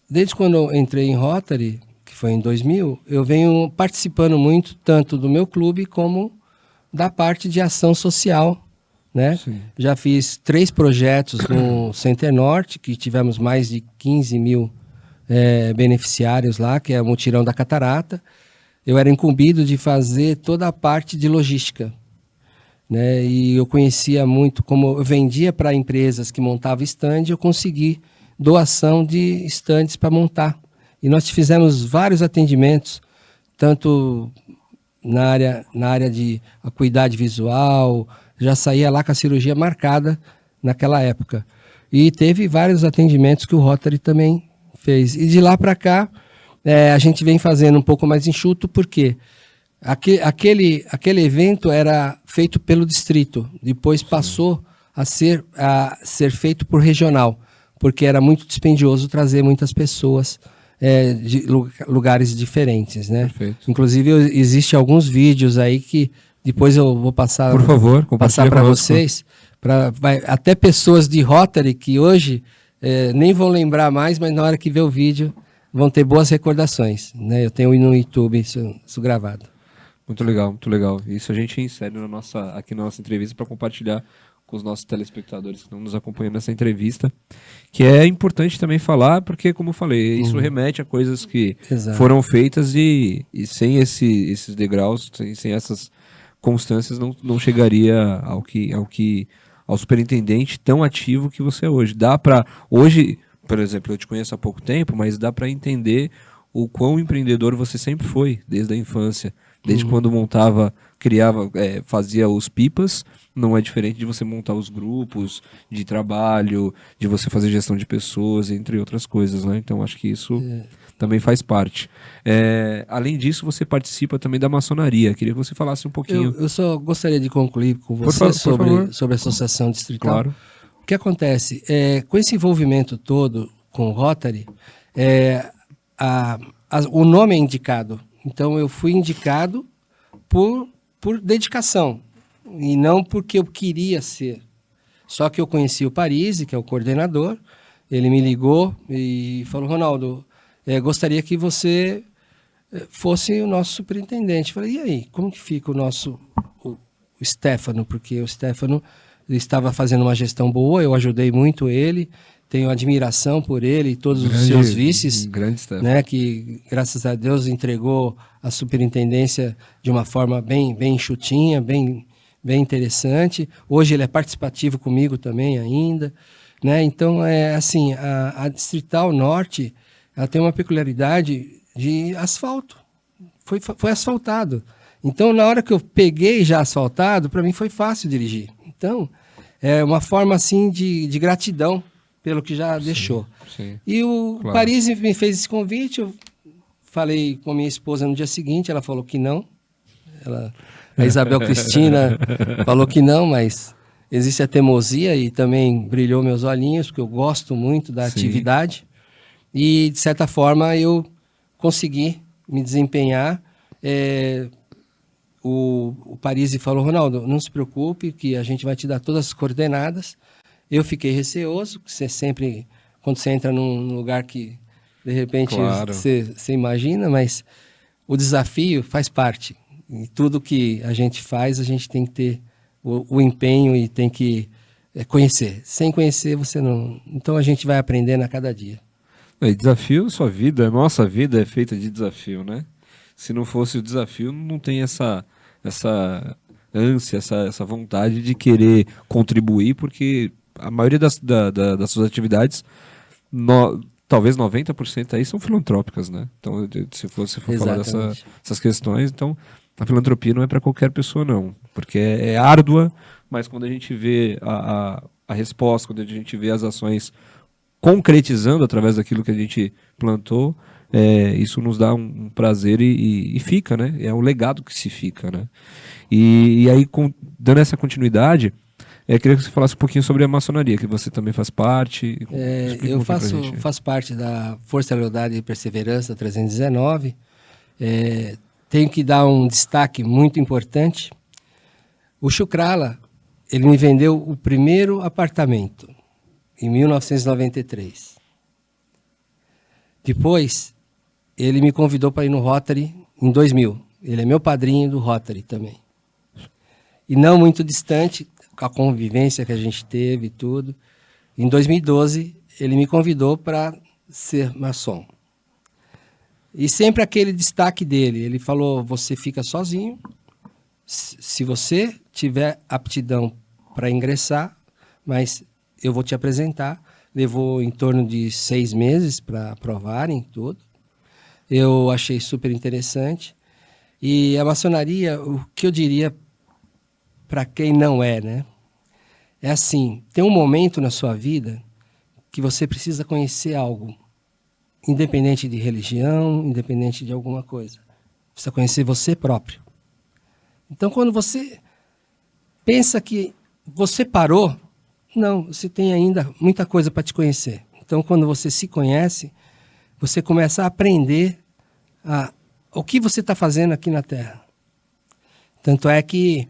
[SPEAKER 4] Desde quando eu entrei em Rotary, que foi em 2000, eu venho participando muito, tanto do meu clube como da parte de ação social, né?
[SPEAKER 3] Sim.
[SPEAKER 4] Já fiz 3 projetos no Center Norte, que tivemos mais de 15 mil beneficiários lá, que é o Mutirão da Catarata. Eu era incumbido de fazer toda a parte de logística, né? E eu conhecia muito, como eu vendia para empresas que montavam stand, eu consegui doação de estandes para montar. E nós fizemos vários atendimentos, tanto na área de acuidade visual, já saía lá com a cirurgia marcada naquela época. E teve vários atendimentos que o Rotary também fez. E de lá para cá, a gente vem fazendo um pouco mais enxuto, porque aquele evento era feito pelo distrito, depois passou a ser feito por regional, porque era muito dispendioso trazer muitas pessoas de lugares diferentes, né?
[SPEAKER 3] Perfeito.
[SPEAKER 4] Inclusive, existem alguns vídeos aí que depois eu vou passar,
[SPEAKER 3] Por favor,
[SPEAKER 4] passar para vocês, até pessoas de Rotary que hoje nem vão lembrar mais, mas na hora que ver o vídeo vão ter boas recordações, né? Eu tenho no YouTube isso gravado.
[SPEAKER 3] Muito legal, muito legal. Isso a gente insere aqui na nossa entrevista para compartilhar com os nossos telespectadores que estão nos acompanhando nessa entrevista, que é importante também falar, porque, como eu falei, isso remete a coisas que
[SPEAKER 4] Exato.
[SPEAKER 3] foram feitas e sem esses degraus, sem essas constâncias, não chegaria ao superintendente tão ativo que você é hoje. Hoje, por exemplo, eu te conheço há pouco tempo, mas dá para entender o quão empreendedor você sempre foi, desde a infância. Desde quando fazia os pipas, não é diferente de você montar os grupos de trabalho, de você fazer gestão de pessoas, entre outras coisas, né? Então, acho que isso também faz parte. Além disso, você participa também da maçonaria. Queria que você falasse um pouquinho.
[SPEAKER 4] Eu só gostaria de concluir com você
[SPEAKER 3] Por favor.
[SPEAKER 4] sobre a associação distrital.
[SPEAKER 3] Claro.
[SPEAKER 4] O que acontece? Com esse envolvimento todo com o Rotary, o nome é indicado. Então, eu fui indicado por dedicação, e não porque eu queria ser. Só que eu conheci o Parisi, que é o coordenador, ele me ligou e falou: Ronaldo, gostaria que você fosse o nosso superintendente. Eu falei: e aí, como que fica o Stefano? Porque o Stefano estava fazendo uma gestão boa, eu ajudei muito ele, tenho admiração por ele e todos os seus vices, né, que, graças a Deus, entregou a superintendência de uma forma bem enxutinha, bem interessante. Hoje ele é participativo comigo também ainda, né? Então, assim, a Distrital Norte, ela tem uma peculiaridade de asfalto. Foi asfaltado. Então, na hora que eu peguei já asfaltado, para mim foi fácil dirigir. Então, é uma forma assim de gratidão pelo que já deixou.
[SPEAKER 3] Sim,
[SPEAKER 4] E o
[SPEAKER 3] claro.
[SPEAKER 4] Parisi me fez esse convite, eu falei com a minha esposa no dia seguinte, ela falou que não. A Isabel Cristina falou que não, mas existe a teimosia e também brilhou meus olhinhos, porque eu gosto muito da atividade. E, de certa forma, eu consegui me desempenhar. O Parisi falou: Ronaldo, não se preocupe, que a gente vai te dar todas as coordenadas. Eu fiquei receoso, porque você sempre, quando você entra num lugar que, de repente,
[SPEAKER 3] Claro.
[SPEAKER 4] você imagina, mas o desafio faz parte. E tudo que a gente faz, a gente tem que ter o empenho e tem que conhecer. Sem conhecer, você não... Então, a gente vai aprendendo a cada dia.
[SPEAKER 3] E desafio, nossa vida é feita de desafio, né? Se não fosse o desafio, não tem essa ânsia, essa vontade de querer contribuir, porque a maioria das suas atividades, talvez 90% aí são filantrópicas, né? Então, se for falar dessas questões, então a filantropia não é para qualquer pessoa, não, porque é árdua, mas quando a gente vê a resposta, quando a gente vê as ações concretizando através daquilo que a gente plantou, isso nos dá um prazer e fica, né? É um legado que se fica, né? E aí, dando essa continuidade, queria que você falasse um pouquinho sobre a maçonaria, que você também faz parte.
[SPEAKER 4] Eu faço parte da Força, Lealdade e Perseverança 319. Tenho que dar um destaque muito importante. O Chukrala, ele me vendeu o primeiro apartamento em 1993. Depois, ele me convidou para ir no Rotary em 2000. Ele é meu padrinho do Rotary também. E não muito distante, com a convivência que a gente teve e tudo. Em 2012, ele me convidou para ser maçom. E sempre aquele destaque dele. Ele falou, você fica sozinho. Se você tiver aptidão para ingressar, mas eu vou te apresentar. Levou em torno de 6 meses para aprovarem tudo. Eu achei super interessante. E a maçonaria, o que eu diria para quem não é, né? É assim, tem um momento na sua vida que você precisa conhecer algo, independente de religião, independente de alguma coisa. Precisa conhecer você próprio. Então, quando você pensa que você parou, não, você tem ainda muita coisa para te conhecer. Então, quando você se conhece, você começa a aprender o que você está fazendo aqui na Terra. Tanto é que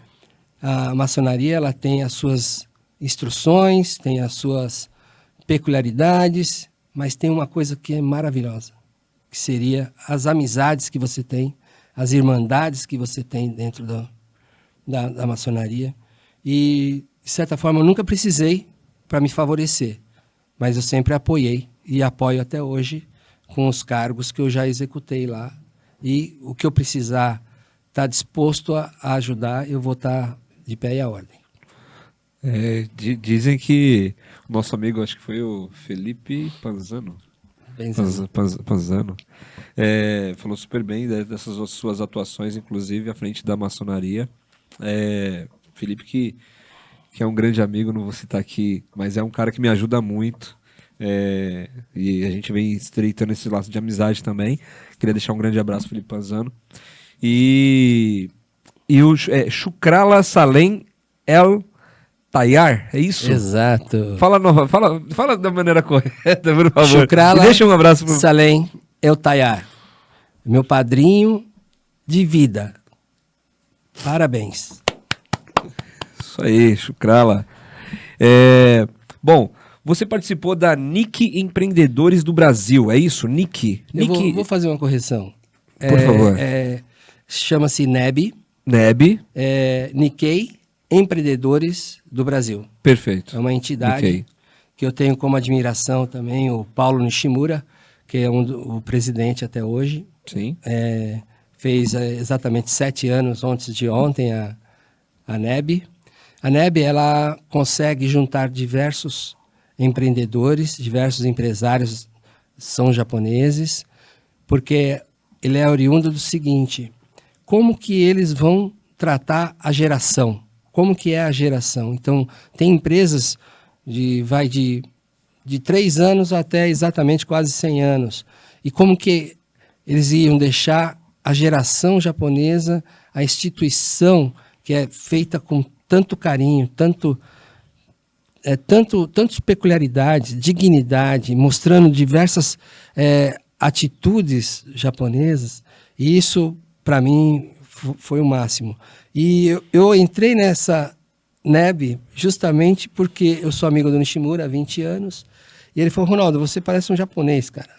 [SPEAKER 4] a maçonaria ela tem as suas instruções, tem as suas peculiaridades, mas tem uma coisa que é maravilhosa, que seria as amizades que você tem, as irmandades que você tem dentro da maçonaria. E, de certa forma, eu nunca precisei para me favorecer, mas eu sempre apoiei e apoio até hoje com os cargos que eu já executei lá. E o que eu precisar estar disposto a ajudar, eu vou estar de pé e à ordem.
[SPEAKER 3] Dizem que o nosso amigo, acho que foi o Felipe Panzano, falou super bem dessas suas atuações, inclusive à frente da maçonaria. Felipe que é um grande amigo, não vou citar aqui, mas é um cara que me ajuda muito. E a gente vem estreitando esse laço de amizade também. Queria deixar um grande abraço pro Felipe Panzano. E o Shukrala Salem El Tayar, é isso?
[SPEAKER 4] Exato.
[SPEAKER 3] Fala da maneira correta, por favor.
[SPEAKER 4] Shukrala
[SPEAKER 3] E deixa um abraço pro...
[SPEAKER 4] Salem El Tayar, meu padrinho de vida. Parabéns.
[SPEAKER 3] Isso aí, Shukrala. Bom, você participou da NIC Empreendedores do Brasil, é isso? NIC?
[SPEAKER 4] Eu vou fazer uma correção.
[SPEAKER 3] Por favor.
[SPEAKER 4] Chama-se NEB.
[SPEAKER 3] NEB.
[SPEAKER 4] Nikkei Empreendedores do Brasil.
[SPEAKER 3] Perfeito.
[SPEAKER 4] É uma entidade
[SPEAKER 3] Nikkei.
[SPEAKER 4] que eu tenho como admiração também, o Paulo Nishimura, que é o presidente até hoje.
[SPEAKER 3] Sim.
[SPEAKER 4] Fez exatamente 7 anos antes de ontem a NEB. A NEB ela consegue juntar diversos empreendedores, diversos empresários são japoneses, porque ele é oriundo do seguinte: como que eles vão tratar a geração? Como que é a geração? Então, tem empresas de 3 anos até exatamente quase 100 anos. E como que eles iam deixar a geração japonesa, a instituição que é feita com tanto carinho, tantas peculiaridades, dignidade, mostrando diversas atitudes japonesas, e isso, para mim, foi o máximo. E eu entrei nessa NEB justamente porque eu sou amigo do Nishimura há 20 anos, e ele falou: Ronaldo, você parece um japonês, cara.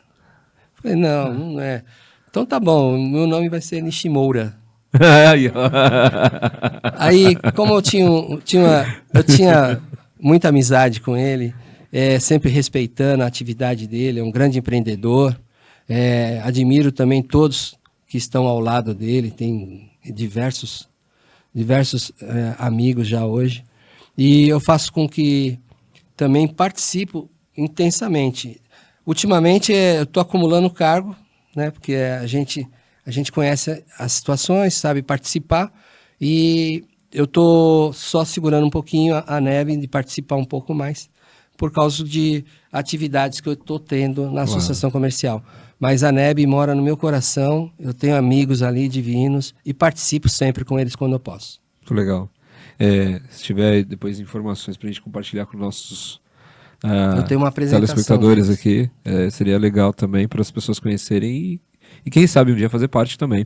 [SPEAKER 4] Eu falei: não é. Então tá bom, meu nome vai ser Nishimura. Aí, como eu tinha muita amizade com ele, sempre respeitando a atividade dele, é um grande empreendedor, admiro também todos que estão ao lado dele, tem diversos amigos já hoje, e eu faço com que também participo intensamente. Ultimamente eu estou acumulando cargo, né, porque a gente conhece as situações, sabe participar, e eu estou só segurando um pouquinho a NEB de participar um pouco mais, por causa de atividades que eu estou tendo na associação comercial. Mas a NEB mora no meu coração, eu tenho amigos ali divinos e participo sempre com eles quando eu posso.
[SPEAKER 3] Muito legal. Se tiver depois informações para a gente compartilhar com nossos
[SPEAKER 4] eu tenho uma apresentação
[SPEAKER 3] telespectadores aqui, seria legal também para as pessoas conhecerem e quem sabe um dia fazer parte também.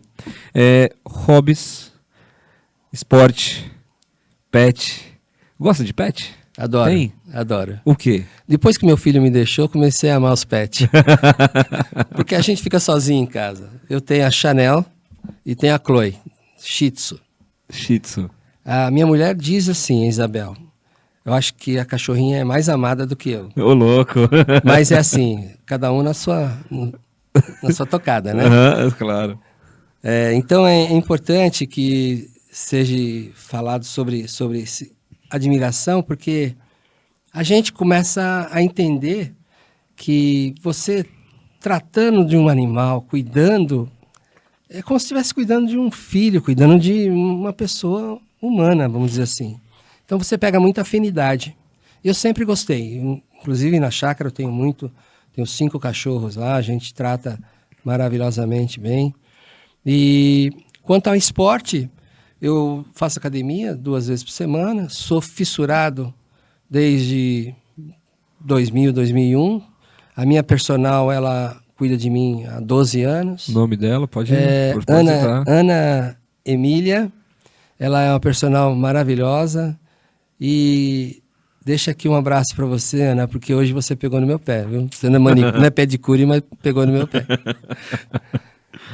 [SPEAKER 3] Hobbies, esporte, pet. Gosta de pet?
[SPEAKER 4] Adoro.
[SPEAKER 3] Tem?
[SPEAKER 4] adoro.
[SPEAKER 3] O quê?
[SPEAKER 4] Depois que meu filho me deixou, comecei a amar os pets. Porque a gente fica sozinho em casa. Eu tenho a Chanel e tenho a Chloe, Shih Tzu.
[SPEAKER 3] Shih Tzu.
[SPEAKER 4] A minha mulher diz assim, Isabel, eu acho que a cachorrinha é mais amada do que eu.
[SPEAKER 3] Ô, louco.
[SPEAKER 4] Mas é assim, cada um na sua tocada, né?
[SPEAKER 3] Claro.
[SPEAKER 4] Então é importante que seja falado sobre admiração, porque a gente começa a entender que você tratando de um animal, cuidando, é como se estivesse cuidando de um filho, cuidando de uma pessoa humana, vamos dizer assim. Então você pega muita afinidade. Eu sempre gostei, inclusive na chácara eu tenho 5 cachorros lá, a gente trata maravilhosamente bem. E quanto ao esporte, eu faço academia 2 vezes por semana, sou fissurado desde 2000, 2001. A minha personal, ela cuida de mim há 12 anos.
[SPEAKER 3] O nome dela, pode
[SPEAKER 4] citar. Ana Emília, ela é uma personal maravilhosa. E deixa aqui um abraço para você, Ana, porque hoje você pegou no meu pé, viu? Você não é pedicure, mas pegou no meu pé.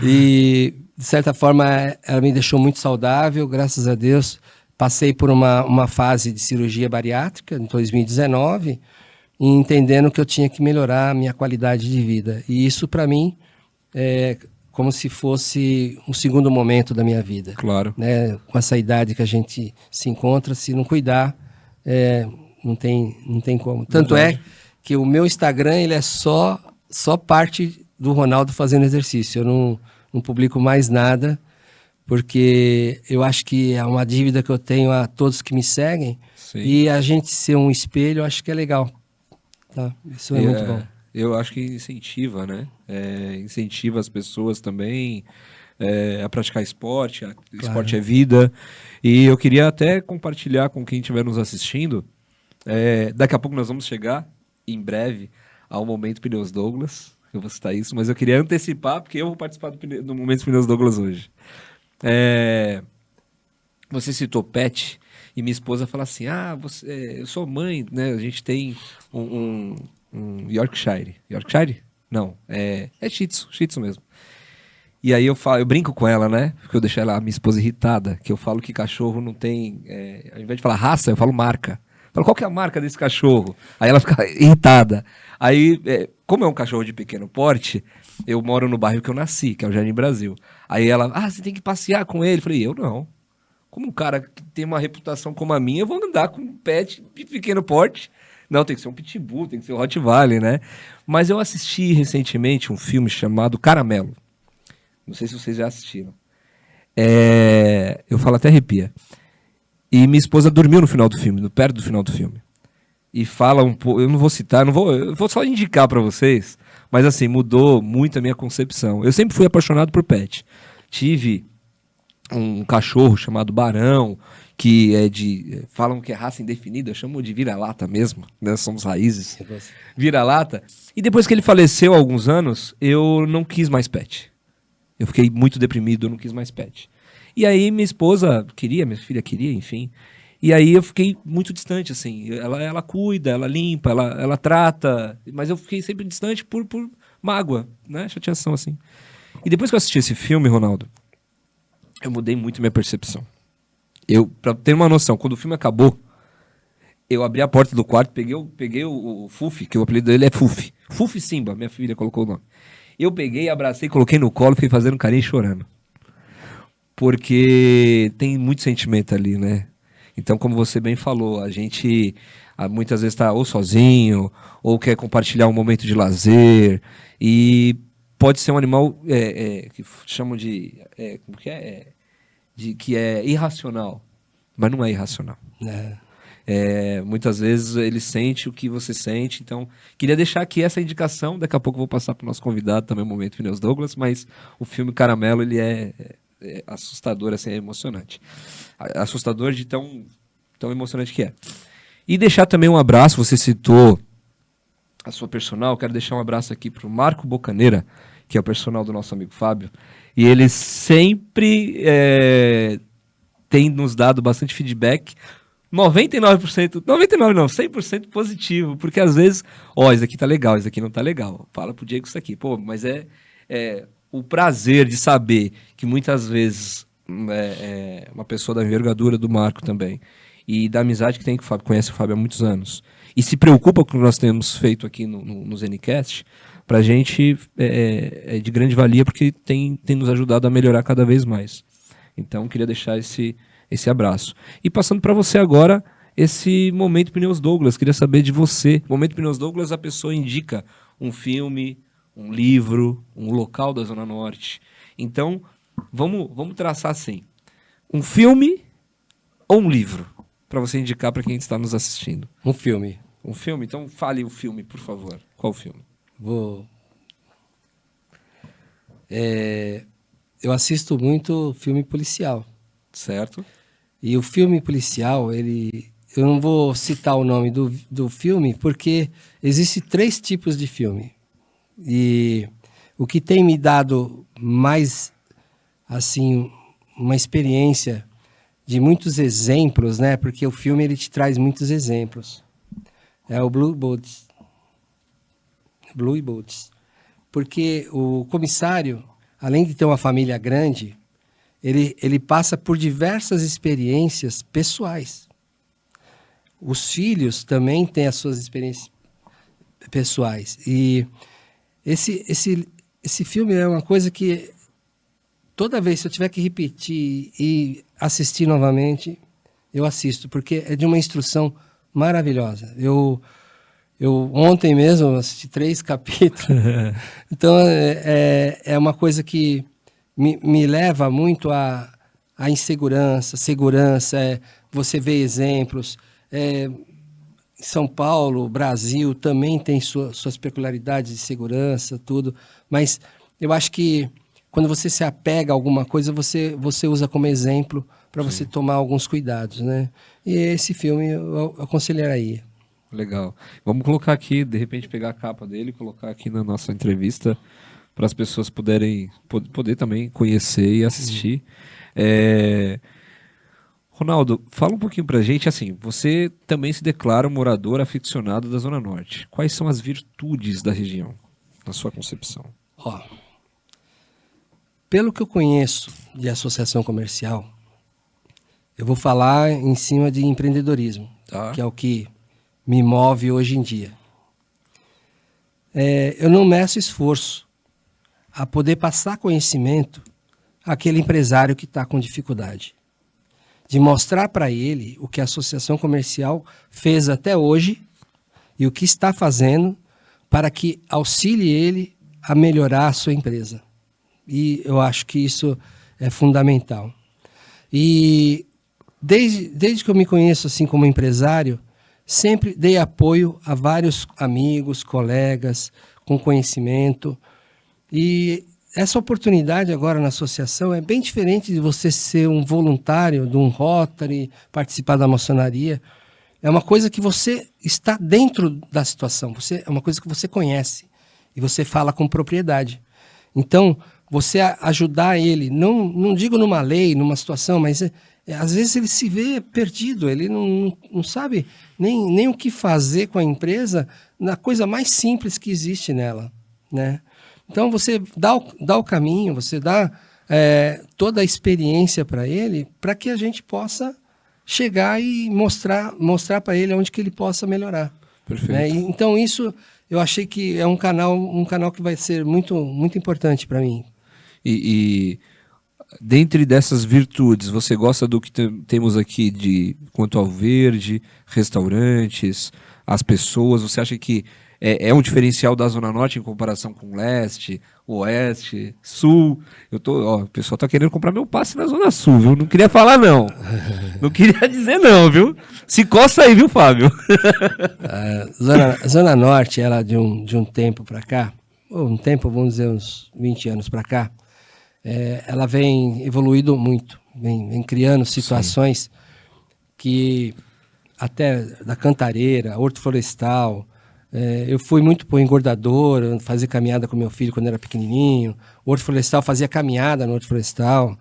[SPEAKER 4] E, de certa forma, ela me deixou muito saudável, graças a Deus. Passei por uma fase de cirurgia bariátrica em 2019, e entendendo que eu tinha que melhorar a minha qualidade de vida. E isso, para mim, é como se fosse um segundo momento da minha vida.
[SPEAKER 3] Claro.
[SPEAKER 4] Né? Com essa idade que a gente se encontra, se não cuidar, não tem como. Tanto é que o meu Instagram ele é só parte do Ronaldo fazendo exercício. Eu não publico mais nada, porque eu acho que é uma dívida que eu tenho a todos que me seguem.
[SPEAKER 3] Sim.
[SPEAKER 4] E a gente ser um espelho, eu acho que é legal. Tá? Isso é muito bom.
[SPEAKER 3] Eu acho que incentiva, né? Incentiva as pessoas também a praticar esporte. Esporte é vida. E eu queria até compartilhar com quem estiver nos assistindo. Daqui a pouco nós vamos chegar, em breve, ao Momento Pneus Douglas. Eu vou citar isso, mas eu queria antecipar, porque eu vou participar do Momento Pneus Douglas hoje. Você citou pet, e minha esposa fala assim, eu sou mãe, né? A gente tem um Yorkshire. Yorkshire? Não, é Shih Tzu mesmo. E aí eu brinco com ela, né? Porque eu deixo a minha esposa irritada, que eu falo que cachorro não tem... ao invés de falar raça, eu falo marca. Eu falo, qual que é a marca desse cachorro? Aí ela fica irritada. Aí, como é um cachorro de pequeno porte, eu moro no bairro que eu nasci, que é o Jardim Brasil. Aí ela, você tem que passear com ele. Eu falei, eu não. Como um cara que tem uma reputação como a minha, eu vou andar com um pet de pequeno porte. Não, tem que ser um pitbull, tem que ser um Rottweiler, né? Mas eu assisti recentemente um filme chamado Caramelo. Não sei se vocês já assistiram. Eu falo até arrepia. E minha esposa dormiu no final do filme, perto do final do filme. E fala um pouco, eu não vou citar, eu vou só indicar para vocês, mas assim, mudou muito a minha concepção. Eu sempre fui apaixonado por pet. Tive um cachorro chamado Barão, que falam que é raça indefinida, eu chamo de vira-lata mesmo, né? Somos raízes. Vira-lata. E depois que ele faleceu há alguns anos, eu não quis mais pet. Eu fiquei muito deprimido, eu não quis mais pet. E aí minha esposa queria, minha filha queria, enfim. E aí eu fiquei muito distante, assim. Ela cuida, ela limpa, ela trata, mas eu fiquei sempre distante por mágoa, né? Chateação, assim. E depois que eu assisti esse filme, Ronaldo, eu mudei muito minha percepção. Pra ter uma noção, quando o filme acabou, eu abri a porta do quarto, peguei o Fufi, que o apelido dele é Fufi. Fufi Simba, minha filha colocou o nome. Eu peguei, abracei, coloquei no colo, fiquei fazendo carinho e chorando. Porque tem muito sentimento ali, né? Então, como você bem falou, a gente muitas vezes está ou sozinho, ou quer compartilhar um momento de lazer, e pode ser um animal que chamam de... como que é? Que é irracional, mas não é irracional. Muitas vezes ele sente o que você sente, então queria deixar aqui essa indicação, daqui a pouco eu vou passar para o nosso convidado também, o Momento Pneus Douglas, mas o filme Caramelo, ele é assustador, assim, é emocionante. Assustador de tão emocionante que é. E deixar também um abraço, você citou a sua personal, quero deixar um abraço aqui para o Marco Bocaneira, que é o personal do nosso amigo Fábio, e ele sempre tem nos dado bastante feedback 99%, 99 não, 100% positivo, porque às vezes, isso aqui tá legal, isso aqui não tá legal. Fala pro Diego isso aqui. Pô, mas é o prazer de saber que muitas vezes uma pessoa da envergadura do Marco também, e da amizade que tem com o Fábio, conhece o Fábio há muitos anos, e se preocupa com o que nós temos feito aqui no ZeniCast, pra gente é de grande valia, porque tem nos ajudado a melhorar cada vez mais. Então, queria deixar esse abraço. E passando para você agora, esse Momento Pneus Douglas. Queria saber de você. Momento Pneus Douglas, a pessoa indica um filme, um livro, um local da Zona Norte. Então, vamos traçar assim. Um filme ou um livro? Para você indicar para quem está nos assistindo.
[SPEAKER 4] Um filme.
[SPEAKER 3] Um filme? Então, fale o filme, por favor. Qual filme?
[SPEAKER 4] Eu assisto muito filme policial.
[SPEAKER 3] Certo.
[SPEAKER 4] E o filme policial, eu não vou citar o nome do filme, porque existem 3 tipos de filme. E o que tem me dado mais, assim, uma experiência de muitos exemplos, né? Porque o filme ele te traz muitos exemplos. É o Blue Boots. Porque o comissário, além de ter uma família grande, ele passa por diversas experiências pessoais. Os filhos também têm as suas experiências pessoais. E esse filme é uma coisa que, toda vez que eu tiver que repetir e assistir novamente, eu assisto, porque é de uma instrução maravilhosa. Eu ontem mesmo assisti 3 capítulos. Então, é uma coisa que me leva muito à insegurança, segurança, você vê exemplos. São Paulo, Brasil, também tem suas peculiaridades de segurança, tudo. Mas eu acho que quando você se apega a alguma coisa, você usa como exemplo para você tomar alguns cuidados, né? E esse filme eu aconselharia.
[SPEAKER 3] Legal. Vamos colocar aqui, de repente pegar a capa dele e colocar aqui na nossa entrevista para as pessoas poder também conhecer e assistir. Ronaldo, fala um pouquinho pra gente, assim, você também se declara um morador aficionado da Zona Norte. Quais são as virtudes da região, na sua concepção?
[SPEAKER 4] Pelo que eu conheço de associação comercial, eu vou falar em cima de empreendedorismo, que é o que me move hoje em dia. Eu não meço esforço a poder passar conhecimento àquele empresário que está com dificuldade. De mostrar para ele o que a associação comercial fez até hoje e o que está fazendo para que auxilie ele a melhorar a sua empresa. E eu acho que isso é fundamental. E desde que eu me conheço assim como empresário, sempre dei apoio a vários amigos, colegas com conhecimento. E essa oportunidade agora na associação é bem diferente de você ser um voluntário de um Rotary, participar da maçonaria. É uma coisa que você está dentro da situação, é uma coisa que você conhece e você fala com propriedade. Então, você ajudar ele, não digo numa lei, numa situação, mas às vezes ele se vê perdido, ele não sabe nem o que fazer com a empresa na coisa mais simples que existe nela, né? Então, você dá o caminho, você dá toda a experiência para ele, para que a gente possa chegar e mostrar para ele onde que ele possa melhorar.
[SPEAKER 3] Perfeito.
[SPEAKER 4] Né? Então, isso eu achei que é um canal que vai ser muito, muito importante para mim.
[SPEAKER 3] E dentre dessas virtudes, você gosta do que temos aqui quanto ao verde, restaurantes, as pessoas? Você acha que é um diferencial da Zona Norte em comparação com leste, oeste, sul? O pessoal tá querendo comprar meu passe na Zona Sul, viu? Não queria falar, não. Não queria dizer não, viu? Se coça aí, viu, Fábio?
[SPEAKER 4] A Zona Norte, ela de um tempo para cá, vamos dizer uns 20 anos para cá, ela vem evoluindo muito, vem criando situações que até da cantareira, hortoflorestal. Eu fui muito pro engordador, fazer caminhada com meu filho quando era pequenininho. O hortoflorestal, fazia caminhada no hortoflorestal.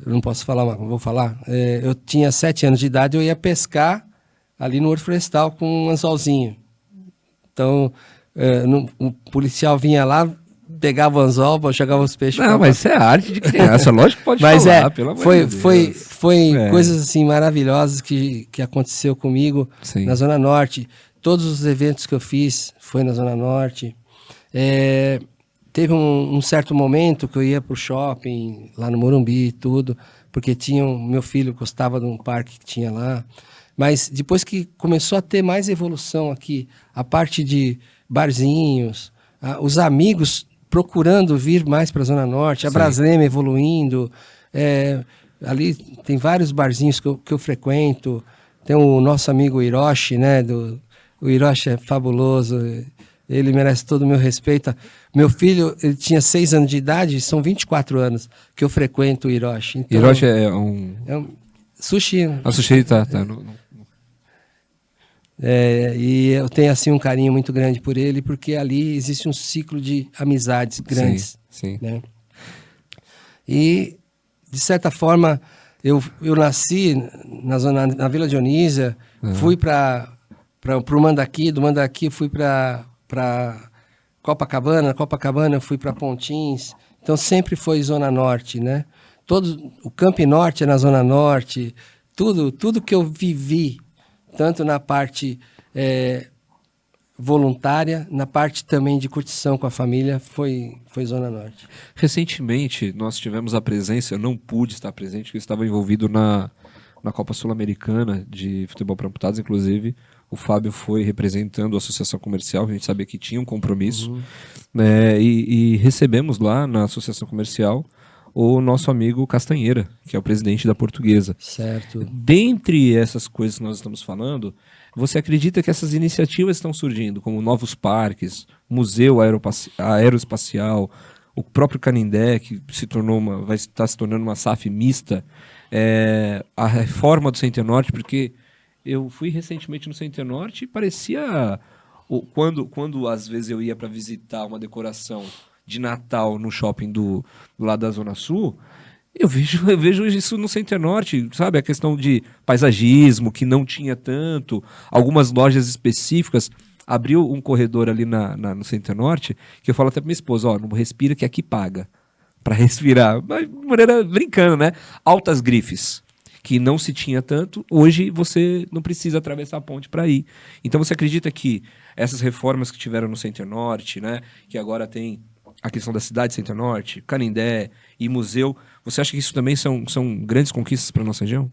[SPEAKER 4] eu não posso falar, mas vou falar. Eu tinha 7 anos de idade, eu ia pescar ali no Horto Florestal com um anzolzinho. Então, o policial vinha lá, pegava o anzol, jogava os peixes.
[SPEAKER 3] Não, mas isso é arte de criança, lógico que pode
[SPEAKER 4] mas
[SPEAKER 3] falar, pelo amor de Deus.
[SPEAKER 4] Foi coisas assim maravilhosas que aconteceu comigo na Zona Norte. Todos os eventos que eu fiz foi na Zona Norte. Teve um certo momento que eu ia para o shopping, lá no Morumbi e tudo, porque meu filho gostava de um parque que tinha lá. Mas depois que começou a ter mais evolução aqui, a parte de barzinhos, os amigos procurando vir mais para a Zona Norte, a Brasleme evoluindo, ali tem vários barzinhos que eu frequento, tem o nosso amigo Hiroshi, né? O Hiroshi é fabuloso, ele merece todo o meu respeito. Meu filho, ele tinha 6 anos de idade, são 24 anos que eu frequento o Hiroshi. Então,
[SPEAKER 3] Hiroshi é um
[SPEAKER 4] sushi.
[SPEAKER 3] Sushi, tá.
[SPEAKER 4] E eu tenho assim um carinho muito grande por ele, porque ali existe um ciclo de amizades grandes.
[SPEAKER 3] Sim.
[SPEAKER 4] Né? E, de certa forma, eu nasci na Vila Dionísia, fui para o Mandaqui, do Mandaqui fui para Copacabana eu fui para Pontins, então sempre foi Zona Norte, né? O Camp Norte é na Zona Norte, tudo que eu vivi, tanto na parte voluntária, na parte também de curtição com a família, foi Zona Norte.
[SPEAKER 3] Recentemente, nós tivemos a presença, eu não pude estar presente, porque eu estava envolvido na Copa Sul-Americana de futebol para amputados, inclusive. O Fábio foi representando a associação comercial, a gente sabia que tinha um compromisso. E recebemos lá na associação comercial o nosso amigo Castanheira, que é o presidente da Portuguesa.
[SPEAKER 4] Certo.
[SPEAKER 3] Dentre essas coisas que nós estamos falando, você acredita que essas iniciativas estão surgindo, como novos parques, museu aeroespacial, o próprio Canindé, que vai estar se tornando uma SAF mista, a reforma do Center Norte, porque eu fui recentemente no Center Norte e parecia, quando às vezes eu ia para visitar uma decoração de Natal no shopping do lado da Zona Sul, eu vejo isso no Center Norte, sabe? A questão de paisagismo, que não tinha tanto, algumas lojas específicas. Abriu um corredor ali no Center Norte, que eu falo até pra minha esposa, não respira que aqui paga, para respirar. Mas, de maneira brincando, né? Altas grifes, que não se tinha tanto, hoje você não precisa atravessar a ponte para ir. Então você acredita que essas reformas que tiveram no Center Norte, né? Que agora tem a questão da cidade Center Norte, Canindé e museu, você acha que isso também são grandes conquistas para a nossa região?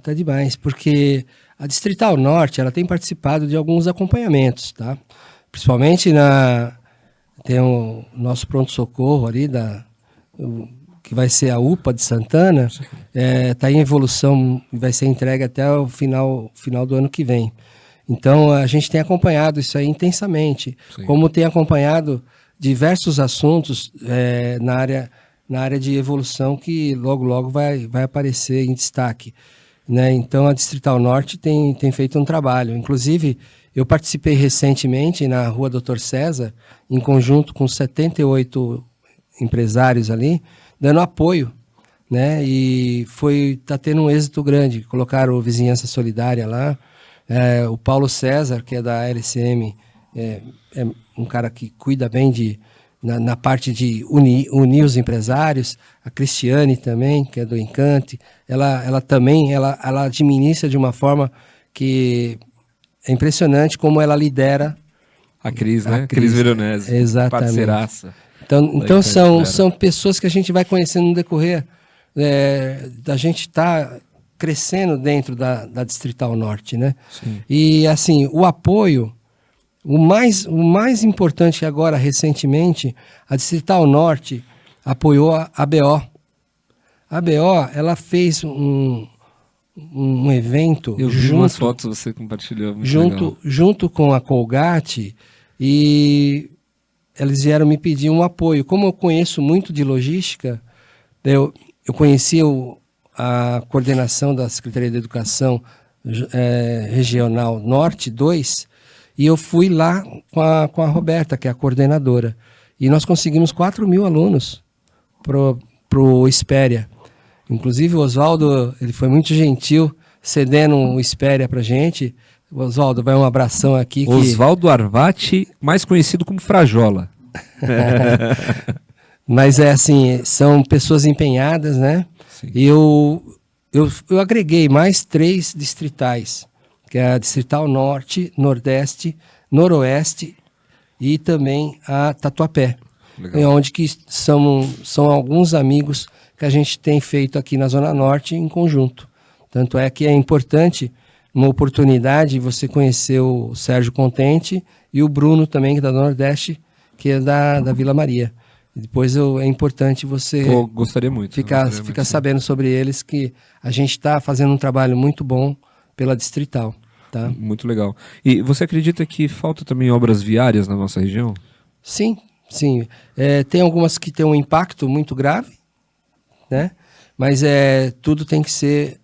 [SPEAKER 4] Tá demais, porque a Distrital Norte ela tem participado de alguns acompanhamentos, tá? Principalmente tem o nosso pronto-socorro ali, que vai ser a UPA de Santana, está em evolução e vai ser entregue até o final do ano que vem. Então a gente tem acompanhado isso aí intensamente, como tem acompanhado diversos assuntos na área de evolução que logo vai aparecer em destaque, né? Então a Distrital Norte tem feito um trabalho. Inclusive, eu participei recentemente na Rua Doutor César, em conjunto com 78 empresários ali, dando apoio, né? E está tendo um êxito grande. Colocaram o Vizinhança Solidária lá, o Paulo César, que é da LCM, é um cara que cuida bem na parte de unir os empresários. A Cristiane também, que é do Encante, ela também administra de uma forma que é impressionante como ela lidera.
[SPEAKER 3] A Cris, né? Cris Veronese.
[SPEAKER 4] Exatamente.
[SPEAKER 3] Parceiraça.
[SPEAKER 4] Então são pessoas que a gente vai conhecendo no decorrer da gente estar crescendo dentro da Distrital Norte, né?
[SPEAKER 3] Sim.
[SPEAKER 4] E assim, o apoio, o mais importante que agora, recentemente, a Distrital Norte apoiou a ABO. A ABO, ela fez um evento.
[SPEAKER 3] Eu vi umas fotos que você compartilhou.
[SPEAKER 4] Junto com a Colgate, e eles vieram me pedir um apoio. Como eu conheço muito de logística, eu conheci a coordenação da Secretaria de Educação Regional Norte 2, e eu fui lá com a Roberta, que é a coordenadora. E nós conseguimos 4.000 alunos pro Espéria. Inclusive o Oswaldo, ele foi muito gentil, cedendo um Xperia pra gente. Oswaldo, vai um abração aqui.
[SPEAKER 3] Oswaldo Arvati, mais conhecido como Frajola.
[SPEAKER 4] Mas é assim, são pessoas empenhadas, né?
[SPEAKER 3] Sim.
[SPEAKER 4] E eu agreguei mais 3 distritais, que é a Distrital Norte, Nordeste, Noroeste e também a Tatuapé.
[SPEAKER 3] Legal.
[SPEAKER 4] Onde que são alguns amigos que a gente tem feito aqui na Zona Norte em conjunto. Tanto é que é importante, uma oportunidade, você conhecer o Sérgio Contente e o Bruno também, que é da Nordeste, que é da Vila Maria. E depois é importante você
[SPEAKER 3] Gostaria muito.
[SPEAKER 4] ficar sabendo sobre eles, que a gente está fazendo um trabalho muito bom pela Distrital. Tá?
[SPEAKER 3] Muito legal. E você acredita que falta também obras viárias na nossa região?
[SPEAKER 4] Sim. Tem algumas que têm um impacto muito grave, né? Mas tudo tem que ser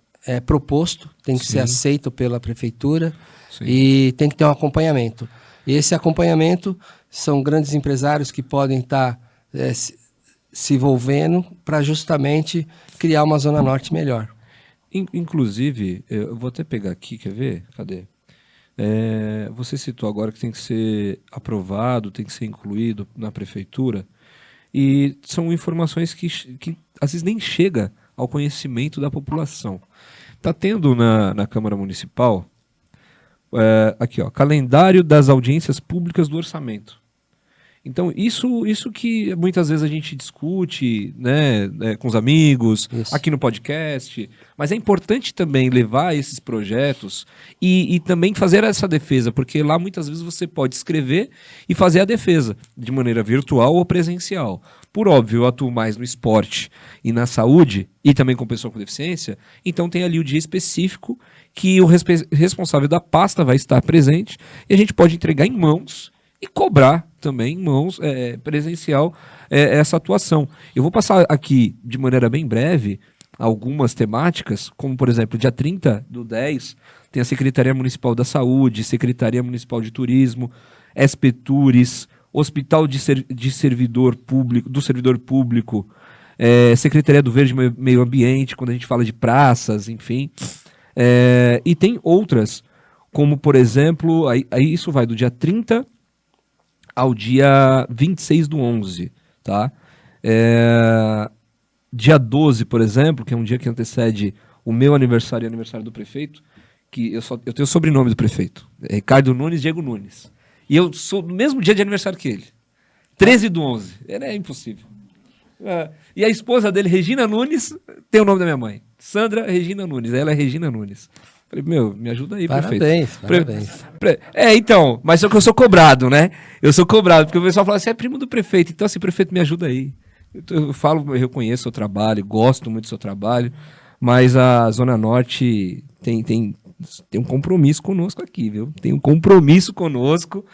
[SPEAKER 4] proposto, tem que ser aceito pela prefeitura.
[SPEAKER 3] Sim.
[SPEAKER 4] E tem que ter um acompanhamento. E esse acompanhamento são grandes empresários que podem estar se envolvendo para justamente criar uma Zona Norte melhor.
[SPEAKER 3] Inclusive, eu vou até pegar aqui, quer ver? Cadê? Você citou agora que tem que ser aprovado, tem que ser incluído na prefeitura, e são informações que às vezes nem chega ao conhecimento da população. Está tendo na Câmara Municipal, aqui, ó, calendário das audiências públicas do orçamento. Então, isso que muitas vezes a gente discute, né, com os amigos,
[SPEAKER 4] Isso.
[SPEAKER 3] aqui no podcast, mas é importante também levar esses projetos e também fazer essa defesa, porque lá muitas vezes você pode escrever e fazer a defesa, de maneira virtual ou presencial. Por óbvio, eu atuo mais no esporte e na saúde, e também com pessoa com deficiência, então tem ali o dia específico que o responsável da pasta vai estar presente e a gente pode entregar em mãos e cobrar também em mãos presencial essa atuação. Eu vou passar aqui de maneira bem breve algumas temáticas, como por exemplo, dia 30/10 tem a Secretaria Municipal da Saúde, Secretaria Municipal de Turismo, SPTURES, Hospital de Servidor Público, do Servidor Público, Secretaria do Verde e Meio Ambiente, quando a gente fala de praças, enfim. E tem outras, como por exemplo, aí isso vai do dia 30 ao dia 26/11, tá? Dia 12, por exemplo, que é um dia que antecede o meu aniversário e o aniversário do prefeito, que eu tenho o sobrenome do prefeito, Ricardo Nunes Diego Nunes. E eu sou no mesmo dia de aniversário que ele. 13/11. É impossível. E a esposa dele, Regina Nunes, tem o nome da minha mãe. Sandra Regina Nunes. Ela é Regina Nunes. Falei, me ajuda aí, prefeito.
[SPEAKER 4] Parabéns.
[SPEAKER 3] Então, mas só que eu sou cobrado, né? Eu sou cobrado, porque o pessoal fala, você é primo do prefeito, então assim, prefeito, me ajuda aí. Eu falo, eu reconheço o seu trabalho, gosto muito do seu trabalho, mas a Zona Norte tem um compromisso conosco aqui, viu? Tem um compromisso conosco,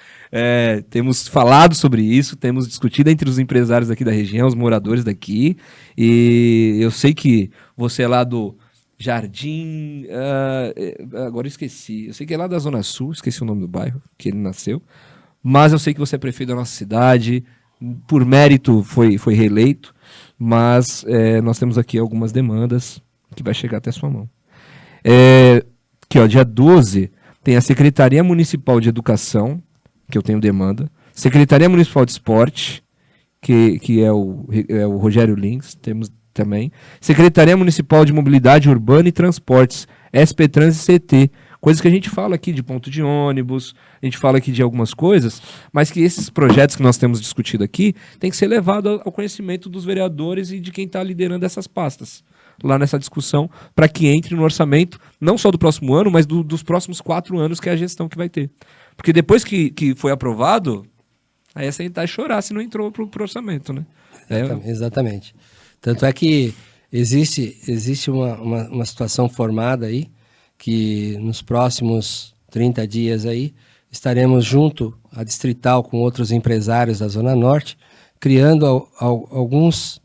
[SPEAKER 3] temos falado sobre isso, temos discutido entre os empresários daqui da região, os moradores daqui, e eu sei que você é lá do Jardim, agora eu esqueci, eu sei que é lá da Zona Sul, esqueci o nome do bairro que ele nasceu, mas eu sei que você é prefeito da nossa cidade, por mérito foi reeleito, mas nós temos aqui algumas demandas que vai chegar até a sua mão. Aqui, ó, dia 12, tem a Secretaria Municipal de Educação, que eu tenho demanda, Secretaria Municipal de Esporte, que é o Rogério Lins, temos também, Secretaria Municipal de Mobilidade Urbana e Transportes, SPTrans e CT, coisas que a gente fala aqui de ponto de ônibus, a gente fala aqui de algumas coisas, mas que esses projetos que nós temos discutido aqui tem que ser levado ao conhecimento dos vereadores e de quem está liderando essas pastas lá nessa discussão, para que entre no orçamento, não só do próximo ano, mas dos próximos 4 anos, que é a gestão que vai ter. Porque depois que foi aprovado, aí é sentar e chorar se não entrou pro orçamento, né?
[SPEAKER 4] Exatamente. Tanto é que existe uma situação formada aí, que nos próximos 30 dias aí, estaremos junto à Distrital com outros empresários da Zona Norte, criando alguns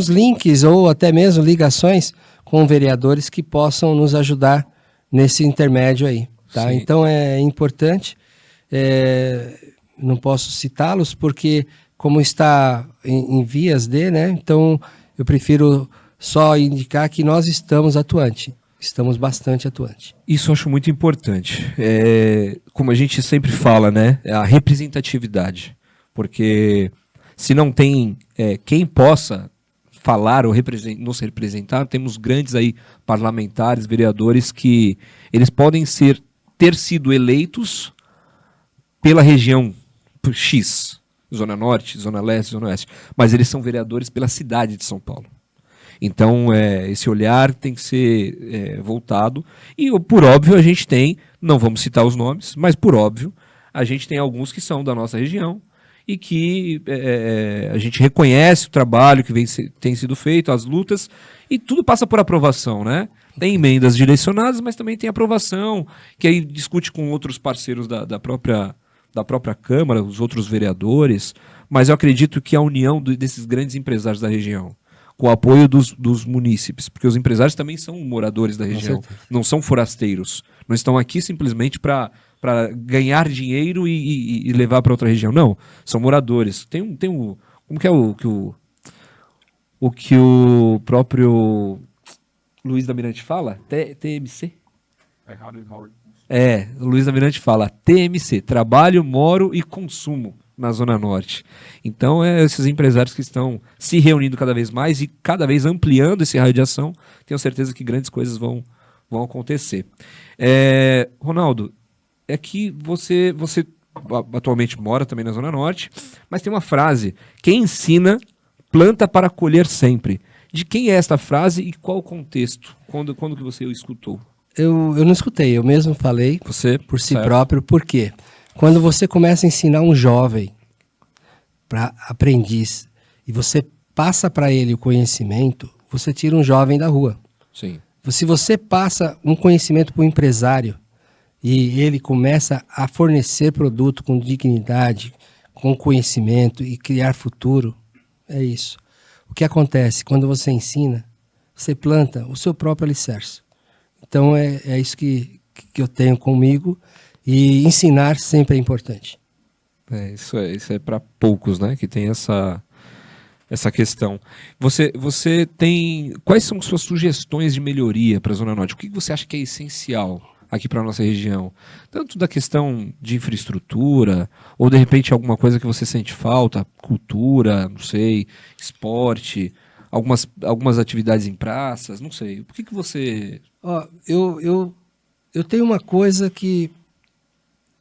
[SPEAKER 4] links ou até mesmo ligações com vereadores que possam nos ajudar nesse intermédio aí. Tá? Então é importante, não posso citá-los porque como está em vias de, né? Então eu prefiro só indicar que nós estamos atuantes. Estamos bastante atuantes.
[SPEAKER 3] Isso eu acho muito importante. Como a gente sempre fala, né? É a representatividade. Porque se não tem quem possa falar ou nos representar, temos grandes aí parlamentares, vereadores que eles podem ter sido eleitos pela região X, Zona Norte, Zona Leste, Zona Oeste, mas eles são vereadores pela cidade de São Paulo. Então, esse olhar tem que ser voltado. E, por óbvio, a gente tem, não vamos citar os nomes, mas, por óbvio, a gente tem alguns que são da nossa região e que a gente reconhece o trabalho que tem sido feito, as lutas, e tudo passa por aprovação, né? Tem emendas direcionadas, mas também tem aprovação, que aí discute com outros parceiros da própria Câmara, os outros vereadores, mas eu acredito que a união desses grandes empresários da região, com o apoio dos munícipes, porque os empresários também são moradores da região, não são forasteiros, não estão aqui simplesmente para ganhar dinheiro e levar para outra região, não, são moradores. Como que é o que o próprio Luiz da Mirante fala? TMC? O Luiz da Mirante fala TMC, trabalho, moro e consumo na Zona Norte. Então, esses empresários que estão se reunindo cada vez mais e cada vez ampliando esse raio de ação, tenho certeza que grandes coisas vão acontecer. Ronaldo, é que você atualmente mora também na Zona Norte, mas tem uma frase: quem ensina, planta para colher sempre. De quem é esta frase e qual o contexto? Quando que você o escutou?
[SPEAKER 4] Eu não escutei, eu mesmo falei por si próprio. Por quê? Quando você começa a ensinar um jovem para aprendiz e você passa para ele o conhecimento, você tira um jovem da rua.
[SPEAKER 3] Sim.
[SPEAKER 4] Se você passa um conhecimento para o empresário e ele começa a fornecer produto com dignidade, com conhecimento e criar futuro, é isso. O que acontece? Quando você ensina, você planta o seu próprio alicerce. Então é isso que eu tenho comigo, e ensinar sempre é importante.
[SPEAKER 3] Isso é para poucos, né, que tem essa questão. Você tem... Quais são suas sugestões de melhoria para a Zona Norte? O que você acha que é essencial aqui para a nossa região? Tanto da questão de infraestrutura, ou de repente alguma coisa que você sente falta, cultura, não sei, esporte, algumas atividades em praças, não sei. O que você...
[SPEAKER 4] Eu tenho uma coisa que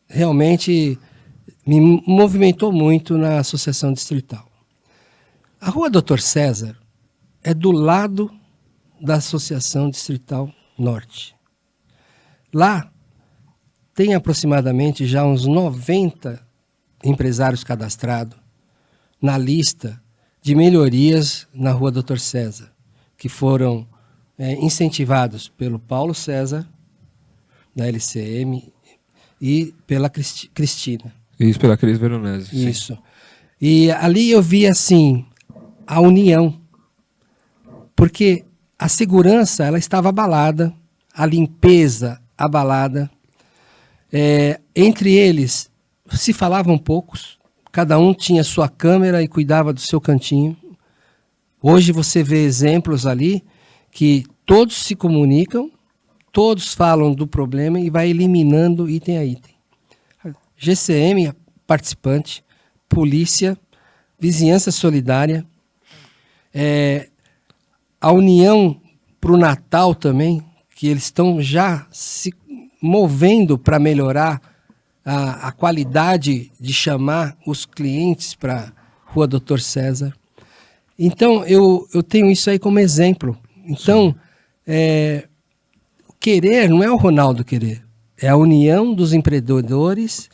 [SPEAKER 4] realmente me movimentou muito na Associação Distrital. A Rua Dr. César é do lado da Associação Distrital Norte. Lá tem aproximadamente já uns 90 empresários cadastrados na lista de melhorias na Rua Dr. César, que foram incentivados pelo Paulo César, da LCM, e pela Cristina.
[SPEAKER 3] Isso, pela Cris Veronese.
[SPEAKER 4] Isso. E ali eu vi, assim, a união. Porque a segurança, ela estava abalada, a limpeza abalada. Entre eles, se falavam poucos, cada um tinha sua câmera e cuidava do seu cantinho. Hoje você vê exemplos ali que todos se comunicam, todos falam do problema e vai eliminando item a item. GCM, participante, polícia, vizinhança solidária, a união para o Natal também, que eles estão já se movendo para melhorar a qualidade de chamar os clientes para a Rua Dr. César. Então, eu tenho isso aí como exemplo. Então, querer não é o Ronaldo querer, é a união dos empreendedores.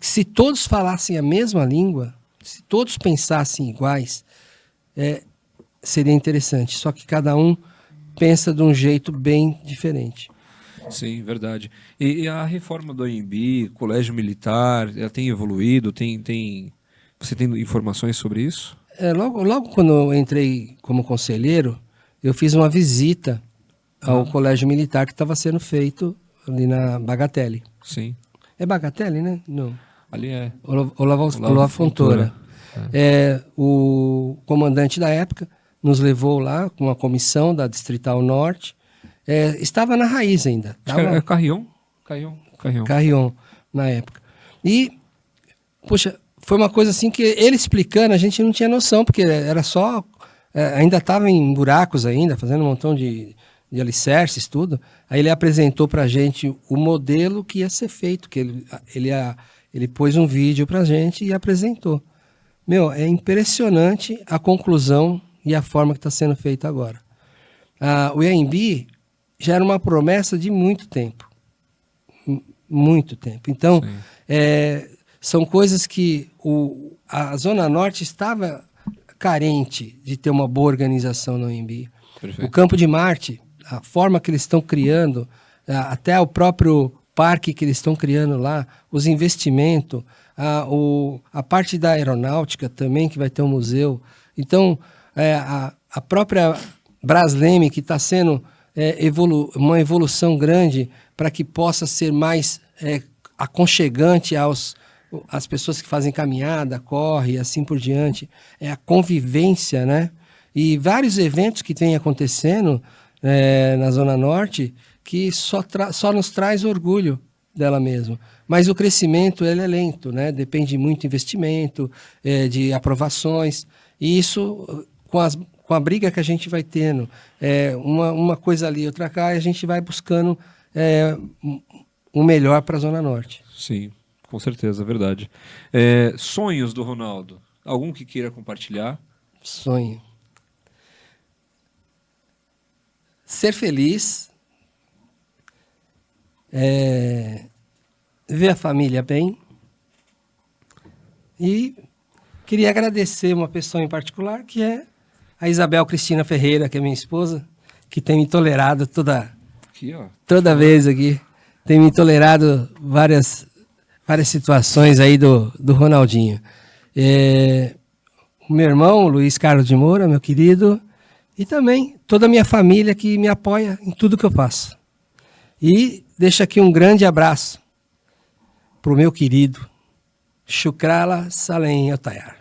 [SPEAKER 4] Se todos falassem a mesma língua, se todos pensassem iguais, seria interessante. Só que cada um pensa de um jeito bem diferente.
[SPEAKER 3] Sim, verdade. E a reforma do ANB, Colégio Militar, ela tem evoluído? Você tem informações sobre isso?
[SPEAKER 4] Logo quando eu entrei como conselheiro, eu fiz uma visita ao Colégio Militar que estava sendo feito ali na Bagatelle.
[SPEAKER 3] Sim.
[SPEAKER 4] É Bagatelle, né? Não.
[SPEAKER 3] Ali é.
[SPEAKER 4] Olavo Fontoura. O comandante da época nos levou lá com uma comissão da Distrital Norte. Estava na raiz ainda.
[SPEAKER 3] Acho que é Carrion.
[SPEAKER 4] Carrion, na época. E, poxa, foi uma coisa assim que ele explicando, a gente não tinha noção, porque era só... ainda estava em buracos ainda, fazendo um montão de alicerces, tudo. Aí ele apresentou para a gente o modelo que ia ser feito, que ele pôs um vídeo para a gente e apresentou. Meu, é impressionante a conclusão e a forma que está sendo feita agora. O Anhembi já era uma promessa de muito tempo. Muito tempo. Então, são coisas que a Zona Norte estava carente de ter uma boa organização no Anhembi.
[SPEAKER 3] Perfeito.
[SPEAKER 4] O Campo de Marte, a forma que eles estão criando, até o próprio parque que eles estão criando lá, os investimentos, a parte da aeronáutica também, que vai ter um museu. Então, a própria Brasleme, que está sendo uma evolução grande para que possa ser mais aconchegante às pessoas que fazem caminhada, corre e assim por diante. É a convivência, né? E vários eventos que vêm acontecendo na Zona Norte que só nos traz orgulho dela mesma. Mas o crescimento ele é lento, né? Depende muito de investimento, de aprovações. E isso, com a briga que a gente vai tendo, uma coisa ali, outra cá, e a gente vai buscando o melhor para a Zona Norte.
[SPEAKER 3] Sim, com certeza, é verdade. Sonhos do Ronaldo? Algum que queira compartilhar?
[SPEAKER 4] Sonho. Ser feliz, ver a família bem, e queria agradecer uma pessoa em particular, que é a Isabel Cristina Ferreira, que é minha esposa, que tem me tolerado toda vez aqui, tem me tolerado várias situações aí do Ronaldinho. O meu irmão, Luiz Carlos de Moura, meu querido, e também toda a minha família que me apoia em tudo que eu faço. E deixo aqui um grande abraço para o meu querido Chukrala Salem Otayar.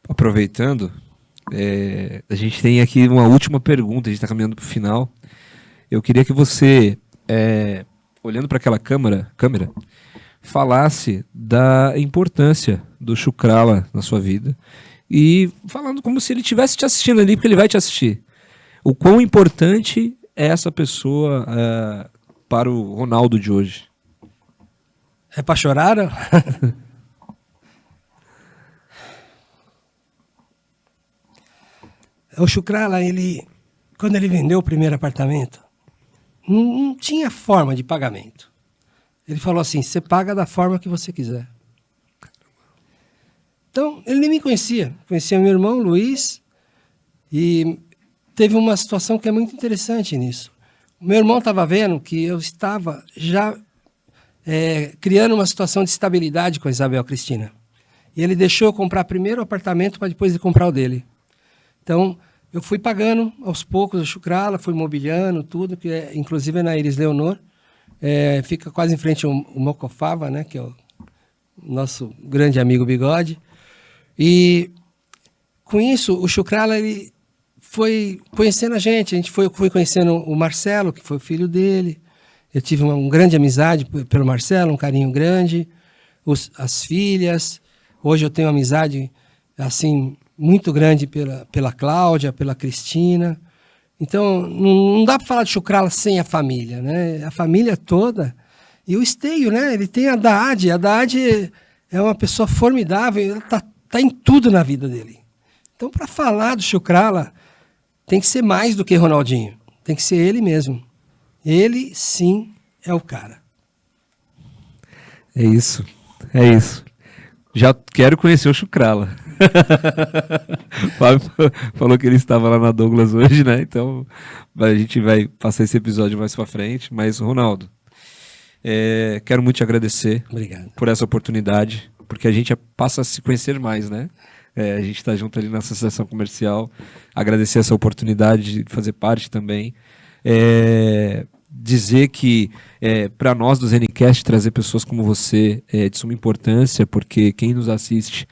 [SPEAKER 3] Aproveitando, a gente tem aqui uma última pergunta, a gente está caminhando para o final. Eu queria que você, olhando para aquela câmera, falasse da importância do Chukrala na sua vida e falando como se ele estivesse te assistindo ali, porque ele vai te assistir. O quão importante é essa pessoa para o Ronaldo de hoje?
[SPEAKER 4] É para chorar? Não? O Chukrala, quando ele vendeu o primeiro apartamento, não tinha forma de pagamento. Ele falou assim, você paga da forma que você quiser. Então, ele nem me conhecia. Conhecia meu irmão, Luiz, e teve uma situação que é muito interessante nisso. O meu irmão estava vendo que eu estava já criando uma situação de estabilidade com a Isabel Cristina. E ele deixou eu comprar primeiro o apartamento para depois de comprar o dele. Então, eu fui pagando aos poucos o Chukrala, fui mobiliando tudo, que inclusive é na Iris Leonor. Fica quase em frente ao Mocofava, né, que é o nosso grande amigo Bigode. E com isso, o Chukrala ele foi conhecendo a gente foi conhecendo o Marcelo, que foi o filho dele. Eu tive uma grande amizade pelo Marcelo, um carinho grande. As filhas. Hoje eu tenho amizade assim muito grande pela Cláudia, pela Cristina. Então, não dá para falar de Chukrala sem a família, né? A família toda. E o Esteio, né? Ele tem a Daad. A Daad é uma pessoa formidável. Ela tá em tudo na vida dele. Então, para falar do Chukrala, tem que ser mais do que Ronaldinho. Tem que ser ele mesmo. Ele, sim, é o cara.
[SPEAKER 3] É isso. Já quero conhecer o Chukrala. O Fábio falou que ele estava lá na Douglas hoje, né? Então a gente vai passar esse episódio mais pra frente. Mas, Ronaldo, quero muito te agradecer.
[SPEAKER 4] Obrigado.
[SPEAKER 3] Por essa oportunidade, porque a gente passa a se conhecer mais, né? A gente está junto ali na associação comercial. Agradecer essa oportunidade de fazer parte também. Dizer que para nós do ZeniCast trazer pessoas como você é de suma importância, porque quem nos assiste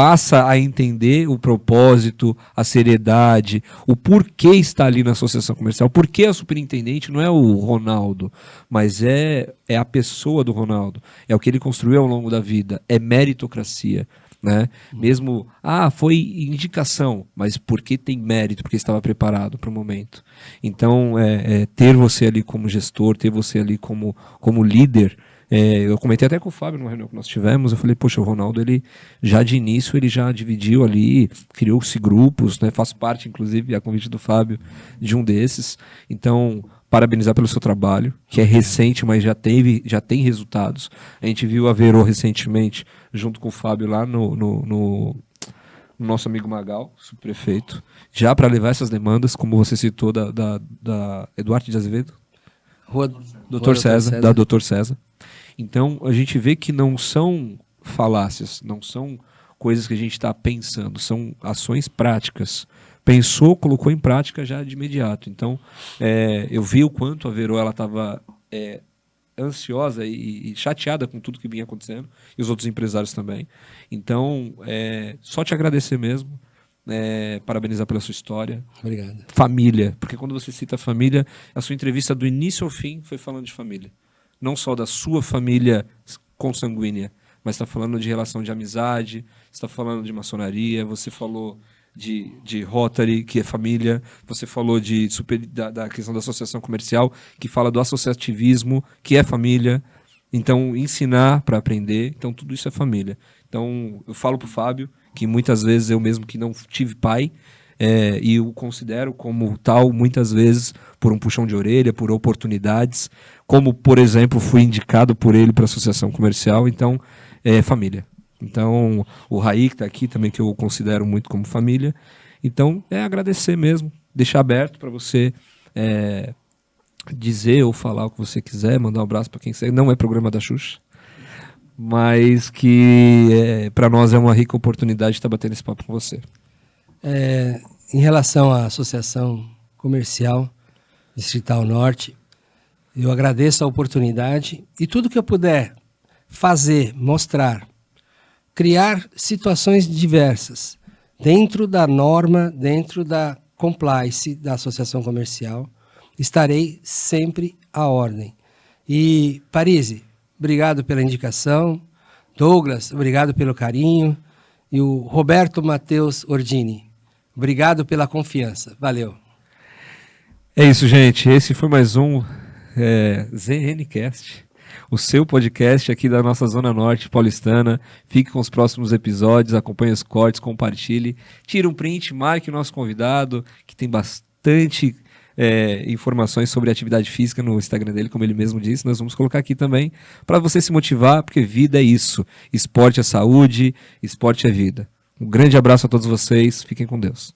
[SPEAKER 3] passa a entender o propósito, a seriedade, o porquê está ali na associação comercial. Porquê a superintendente não é o Ronaldo, mas é a pessoa do Ronaldo. É o que ele construiu ao longo da vida. É meritocracia. Né? Mesmo, foi indicação, mas porque tem mérito, porque estava preparado para o momento. Então, ter você ali como gestor, ter você ali como líder. Eu comentei até com o Fábio numa reunião que nós tivemos, eu falei, poxa, o Ronaldo, ele já de início, ele já dividiu ali, criou-se grupos, né? Faço parte, inclusive, a convite do Fábio, de um desses. Então, parabenizar pelo seu trabalho, que é recente, mas já tem resultados. A gente viu a Verô recentemente, junto com o Fábio, lá no nosso amigo Magal, subprefeito, já para levar essas demandas, como você citou, da Eduardo de Azevedo? Dr. César, da Dr. César. Então, a gente vê que não são falácias, não são coisas que a gente está pensando, são ações práticas. Pensou, colocou em prática já de imediato. Então, eu vi o quanto a Verô estava ansiosa e chateada com tudo que vinha acontecendo, e os outros empresários também. Então, só te agradecer mesmo, parabenizar pela sua história.
[SPEAKER 4] Obrigado.
[SPEAKER 3] Família, porque quando você cita família, a sua entrevista do início ao fim foi falando de família. Não só da sua família consanguínea, mas está falando de relação de amizade, está falando de maçonaria, você falou de Rotary, que é família, você falou da questão da associação comercial, que fala do associativismo, que é família. Então, ensinar para aprender, então tudo isso é família. Então, eu falo para o Fábio, que muitas vezes eu mesmo que não tive pai, e eu considero como tal, muitas vezes, por um puxão de orelha, por oportunidades, como, por exemplo, fui indicado por ele para a associação comercial, então, família. Então, o Raí, que está aqui também, que eu considero muito como família. Então, agradecer mesmo, deixar aberto para você dizer ou falar o que você quiser, mandar um abraço para quem quiser. Não é programa da Xuxa, mas que para nós é uma rica oportunidade de estar batendo esse papo com você.
[SPEAKER 4] Em relação à Associação Comercial Distrital Norte, eu agradeço a oportunidade e tudo que eu puder fazer, mostrar, criar situações diversas dentro da norma, dentro da compliance da Associação Comercial, estarei sempre à ordem. E, Parisi, obrigado pela indicação. Douglas, obrigado pelo carinho. E o Roberto Matheus Ordini, obrigado pela confiança. Valeu.
[SPEAKER 3] É isso, gente. Esse foi mais um ZNcast, o seu podcast aqui da nossa Zona Norte paulistana. Fique com os próximos episódios, acompanhe os cortes, compartilhe, tire um print, marque o nosso convidado, que tem bastante informações sobre atividade física no Instagram dele, como ele mesmo disse. Nós vamos colocar aqui também para você se motivar, porque vida é isso. Esporte é saúde, esporte é vida. Um grande abraço a todos vocês, fiquem com Deus.